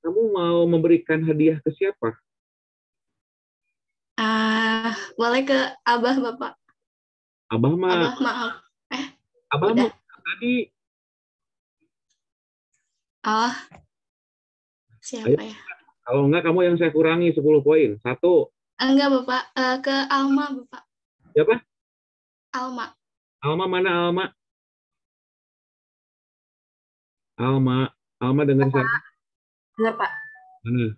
Kamu mau memberikan hadiah ke siapa? Boleh ke Abah, Bapak. Abah mah. Abah, maaf. Abah mah tadi. Siapa ya? Kalau enggak, kamu yang saya kurangi 10 poin. 1. Enggak, Bapak. Ke Alma, Bapak. Siapa? Alma. Alma mana Alma? Alma dengar saya? Dengar, Pak. Mana?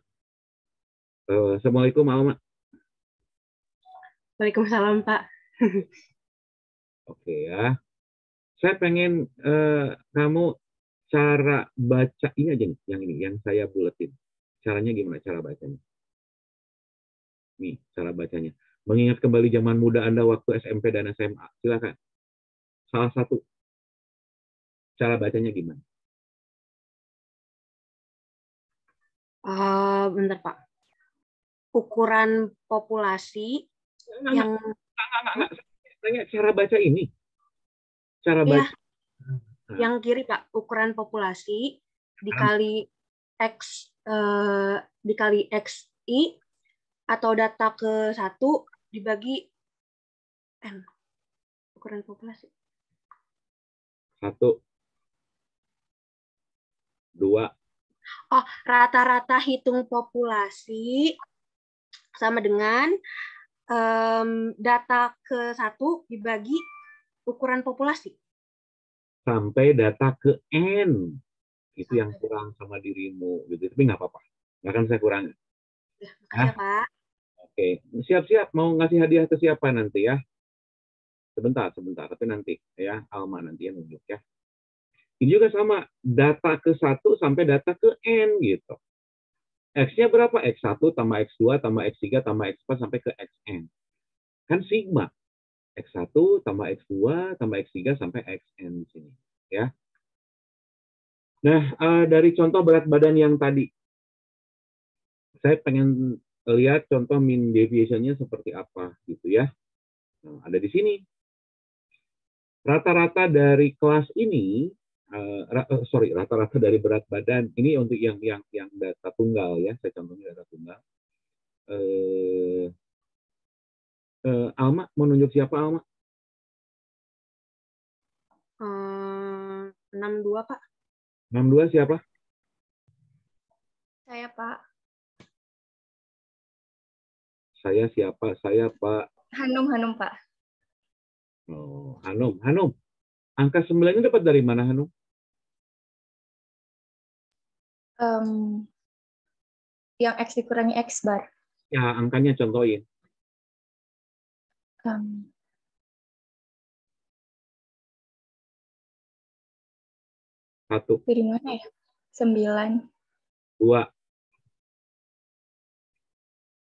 Assalamualaikum Alma. Waalaikumsalam, Pak. Oke ya. Saya pengen kamu cara baca ini aja nih, yang saya buletin. Caranya gimana cara bacanya? Nih, cara bacanya. Mengingat kembali zaman muda Anda waktu SMP dan SMA. Silakan. Salah satu. Cara bacanya gimana? Bentar, Pak. Ukuran populasi yang... Tanya cara baca ini. Cara baca. Yang kiri, Pak. Ukuran populasi dikali X dikali XI atau data ke 1 dibagi N. Ukuran populasi. 1, 2. Oh, rata-rata hitung populasi sama dengan data ke 1 dibagi ukuran populasi. Sampai data ke N. Itu yang kurang sama dirimu. Gitu. Tapi nggak apa-apa. Nggak akan saya kurangi. Makasih, Pak. Oke. Siap-siap. Mau ngasih hadiah ke siapa nanti ya? Sebentar. Tapi nanti ya. Alma nanti yang nunjuk ya. Ini juga sama. Data ke 1 sampai data ke N gitu. X-nya berapa? X1 tambah X2 tambah X3 tambah X4 sampai ke XN. Kan sigma. X1 tambah X2 tambah X3 sampai Xn di sini. Ya. Nah, dari contoh berat badan yang tadi, saya pengen lihat contoh mean deviation-nya seperti apa gitu ya. Nah, ada di sini. Rata-rata dari kelas ini, rata-rata dari berat badan ini untuk yang data tunggal ya, saya contohnya data tunggal. Alma menunjuk siapa, Alma? 62, Pak. 62 siapa? Saya, Pak. Saya siapa? Saya Pak. Hanum, Pak. Oh, Hanum. Angka 9 dapat dari mana, Hanum? Yang X dikurangi X bar. Ya, angkanya contohin. Satu. Dari mana ya? 9. 2.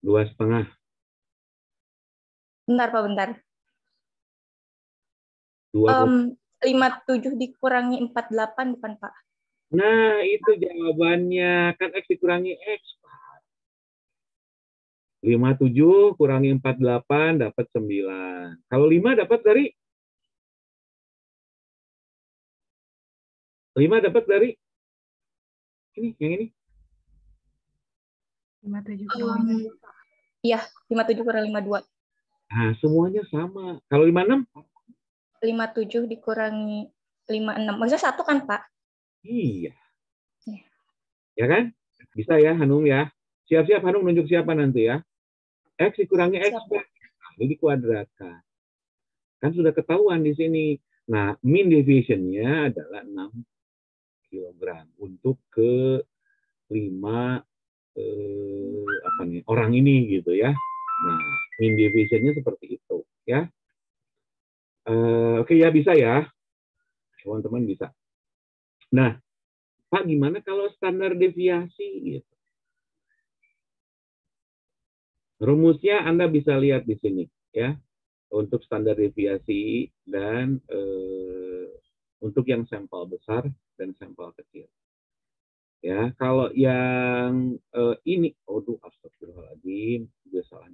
2,5. Bentar, Pak, bentar. 57 dikurangi 48 bukan, Pak? Nah, itu jawabannya. Kan X dikurangi X. 57 kurangi 48 dapat 9. Kalau 5 dapat dari? 5 dapat dari? Ini, yang ini. 57 kurang 52. Iya, 57 kurang 52. Nah, semuanya sama. Kalau 56? 57 dikurangi 56. Maksudnya 1 kan, Pak? Iya. Ya kan? Bisa ya, Hanum ya. Siap-siap Hanum nunjuk siapa nanti ya. X dikurangi X. Nah, ini dikuadratkan. Kan sudah ketahuan di sini. Nah, mean deviation-nya adalah 6 kg untuk ke 5 orang ini gitu ya. Nah, mean deviation-nya seperti itu ya. Oke ya, bisa ya. Teman-teman bisa. Nah, Pak, gimana kalau standar deviasi gitu? Rumusnya Anda bisa lihat di sini ya. Untuk standar deviasi dan untuk yang sampel besar dan sampel kecil. Ya, kalau yang ini, astagfirullahaladzim, gue salah.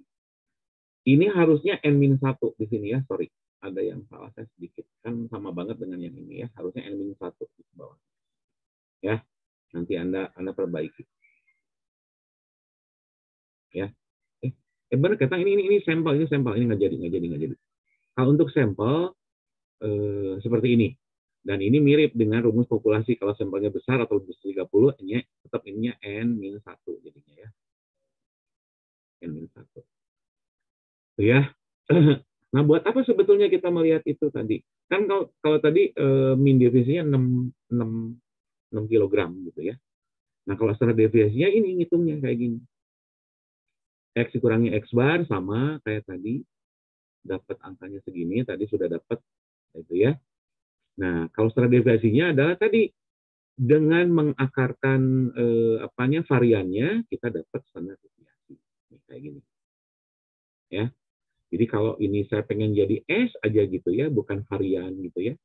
Ini harusnya N-1 di sini ya, sorry. Ada yang salah saya sedikit. Kan sama banget dengan yang ini ya, harusnya N-1 di bawah. Ya, nanti Anda perbaiki. Ya. Benar kata ini sampel, ini nggak jadi. Kalau untuk sampel seperti ini. Dan ini mirip dengan rumus populasi. Kalau sampelnya besar atau lebih 30, tetap ininya N-1 jadinya ya. N-1. Tuh ya. Nah, buat apa sebetulnya kita melihat itu tadi? Kan kalau tadi mean deviasinya 6 kg gitu ya. Nah, kalau standar deviasinya ini ngitungnya kayak gini. X dikurangi X bar sama kayak tadi. Dapat angkanya segini, tadi sudah dapat itu ya. Nah, kalau standar deviasinya adalah tadi dengan mengakarkan variannya kita dapat standar deviasi. Kayak gini. Ya. Jadi kalau ini saya pengen jadi S aja gitu ya, bukan varian gitu ya.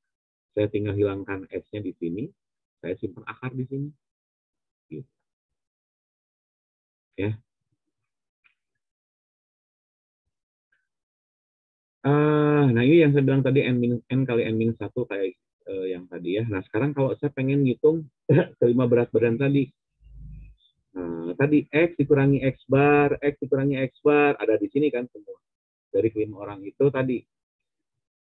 Saya tinggal hilangkan S-nya di sini, saya simpan akar di sini. Gitu. Ya. Nah ini yang saya bilang tadi N kali N-1 kayak yang tadi ya. Nah sekarang kalau saya pengen ngitung kelima berat badan tadi. Nah, tadi X dikurangi X bar ada di sini kan semua. Dari kelima orang itu tadi.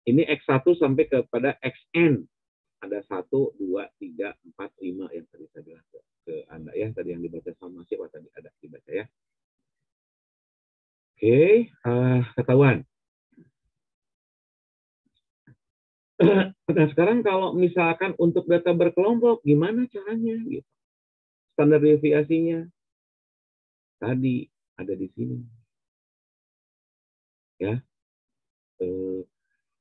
Ini X1 sampai kepada Xn. Ada 1, 2, 3, 4, 5 yang tadi saya bilang ke Anda ya. Tadi yang dibaca sama siapa tadi ada dibaca ya. Oke, ketahuan. Nah sekarang kalau misalkan untuk data berkelompok, gimana caranya? Gitu. Standar deviasinya. Tadi ada di sini. Ya.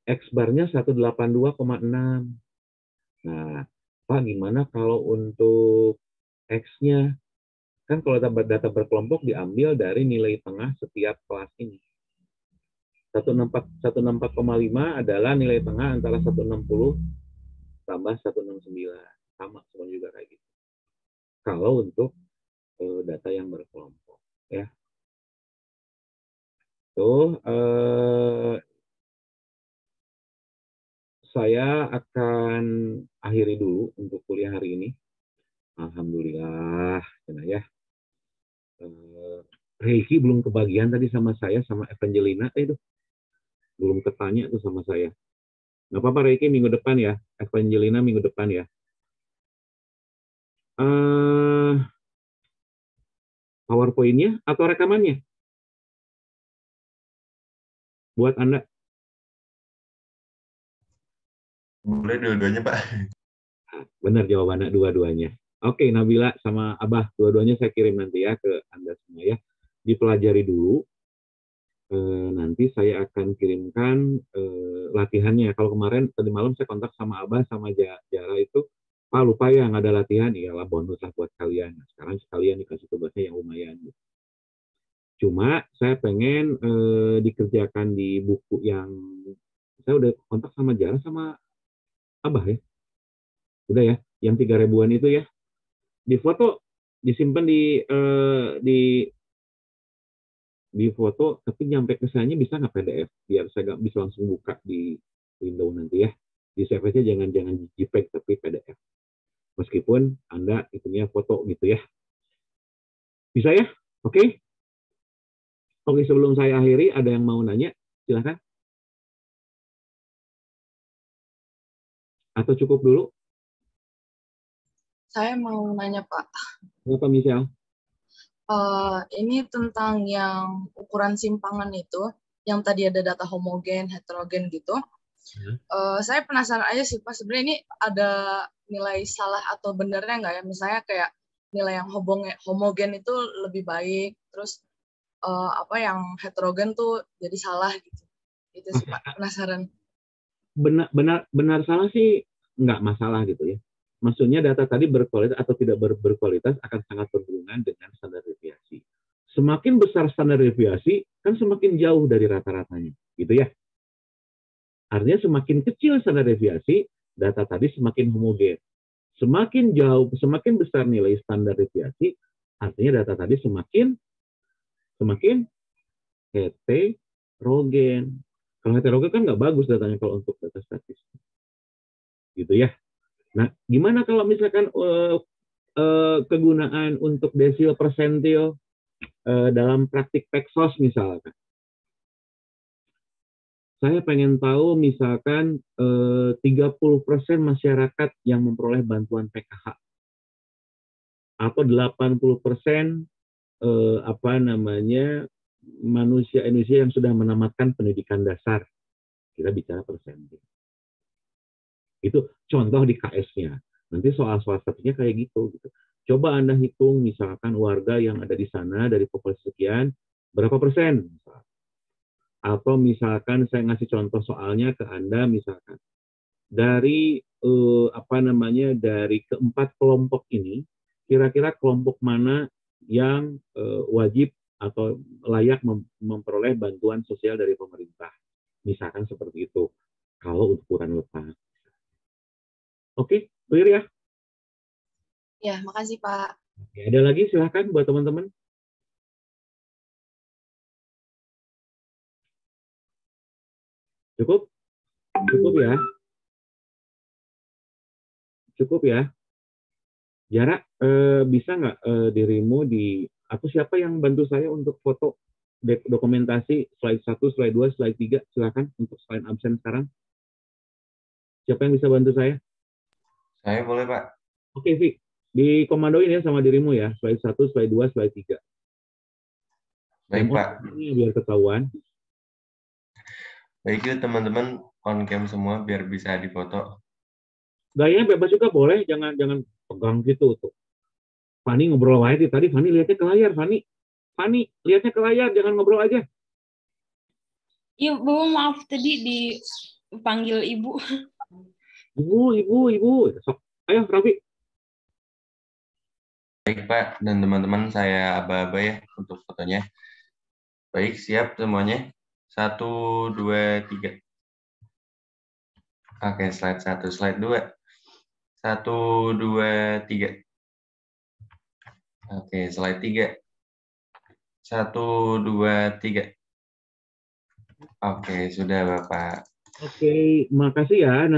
X barnya 182,6. Nah, Pak, gimana kalau untuk X-nya? Kan kalau data berkelompok diambil dari nilai tengah setiap kelas ini. 164,5 adalah nilai tengah antara 160 tambah 169. Sama semua juga kayak gitu. Kalau untuk data yang berkelompok. Ya. Tuh, saya akan akhiri dulu untuk kuliah hari ini. Alhamdulillah, ya. Reiki belum kebagian tadi sama saya, sama Evangelina, itu belum ketanya tuh sama saya. Nggak apa-apa, Reiki minggu depan ya, Evangelina minggu depan ya. PowerPoint-nya atau rekamannya? Buat Anda. Boleh dua-duanya, Pak. Benar jawabannya, dua-duanya. Oke, Nabila sama Abah, dua-duanya saya kirim nanti ya ke Anda semua ya. Dipelajari dulu. Nanti saya akan kirimkan latihannya. Kalau kemarin, tadi malam saya kontak sama Abah sama Jara itu, Pak lupa ya nggak ada latihan, iyalah bonus lah buat kalian. Sekarang sekalian dikasih tugasnya yang lumayan. Cuma saya pengen dikerjakan di buku yang, saya udah kontak sama Jara sama Abah ya. Udah ya, yang 3.000-an itu ya. Di foto, disimpan di foto, tapi nyampe ke saya bisa nggak PDF? Biar saya nggak bisa langsung buka di Windows nanti ya. Di save aja jangan JPEG, tapi PDF. Meskipun Anda itunya foto gitu ya. Bisa ya? Oke? Oke, sebelum saya akhiri, ada yang mau nanya? Silahkan. Atau cukup dulu? Saya mau nanya, Pak. Apa, Michelle? Ini tentang yang ukuran simpangan itu, yang tadi ada data homogen, heterogen gitu. Saya penasaran aja sih, Pak, sebenarnya ini ada nilai salah atau benernya nggak ya? Misalnya kayak nilai yang homogen itu lebih baik, terus yang heterogen tuh jadi salah gitu. Itu sih, Pak, penasaran. Benar salah sih nggak masalah gitu ya. Maksudnya data tadi berkualitas atau tidak berkualitas akan sangat berhubungan dengan standar deviasi. Semakin besar standar deviasi, kan semakin jauh dari rata-ratanya, gitu ya. Artinya semakin kecil standar deviasi, data tadi semakin homogen. Semakin jauh, semakin besar nilai standar deviasi, artinya data tadi semakin heterogen. Kalau heterogen kan nggak bagus datanya kalau untuk data statistik. Gitu ya. Nah, gimana kalau misalkan kegunaan untuk desil persentil dalam praktik Pexos misalkan? Saya pengen tahu misalkan 30% masyarakat yang memperoleh bantuan PKH atau 80% manusia Indonesia yang sudah menamatkan pendidikan dasar. Kita bicara persentil. Itu contoh di KS-nya. Nanti soal-soal statistiknya kayak gitu. Coba Anda hitung misalkan warga yang ada di sana dari populasi sekian, berapa persen? Atau misalkan saya ngasih contoh soalnya ke Anda misalkan. Dari dari keempat kelompok ini, kira-kira kelompok mana yang wajib atau layak memperoleh bantuan sosial dari pemerintah. Misalkan seperti itu. Kalau ukuran letak. Oke, clear ya? Ya, makasih Pak. Oke, ada lagi silahkan buat teman-teman. Cukup? Cukup ya? Cukup ya? Jara, bisa nggak dirimu atau siapa yang bantu saya untuk foto dokumentasi slide 1, slide 2, slide 3, silakan untuk slide absen sekarang. Siapa yang bisa bantu saya? Saya boleh, Pak. Oke, Vic. Dikomandoin ya sama dirimu ya, slide 1, slide 2, slide 3. Baik, Pak. Biar ketahuan. Baik, yuk teman-teman on cam semua biar bisa difoto. Gayanya bebas juga boleh, jangan pegang gitu tuh. Fani ngobrol aja tadi, Fani lihatnya ke layar, Fani lihatnya ke layar, jangan ngobrol aja. Iya, Bu, maaf tadi dipanggil Ibu. Ibu. Ayo, Raffi. Baik, Pak. Dan teman-teman, saya aba-aba ya untuk fotonya. Baik, siap semuanya. 1, 1, 2, 3. Oke, slide 1, slide 2. 1, 2, 3. Oke, slide 3. 1, 2, 3. Oke, sudah Bapak. Oke, makasih ya.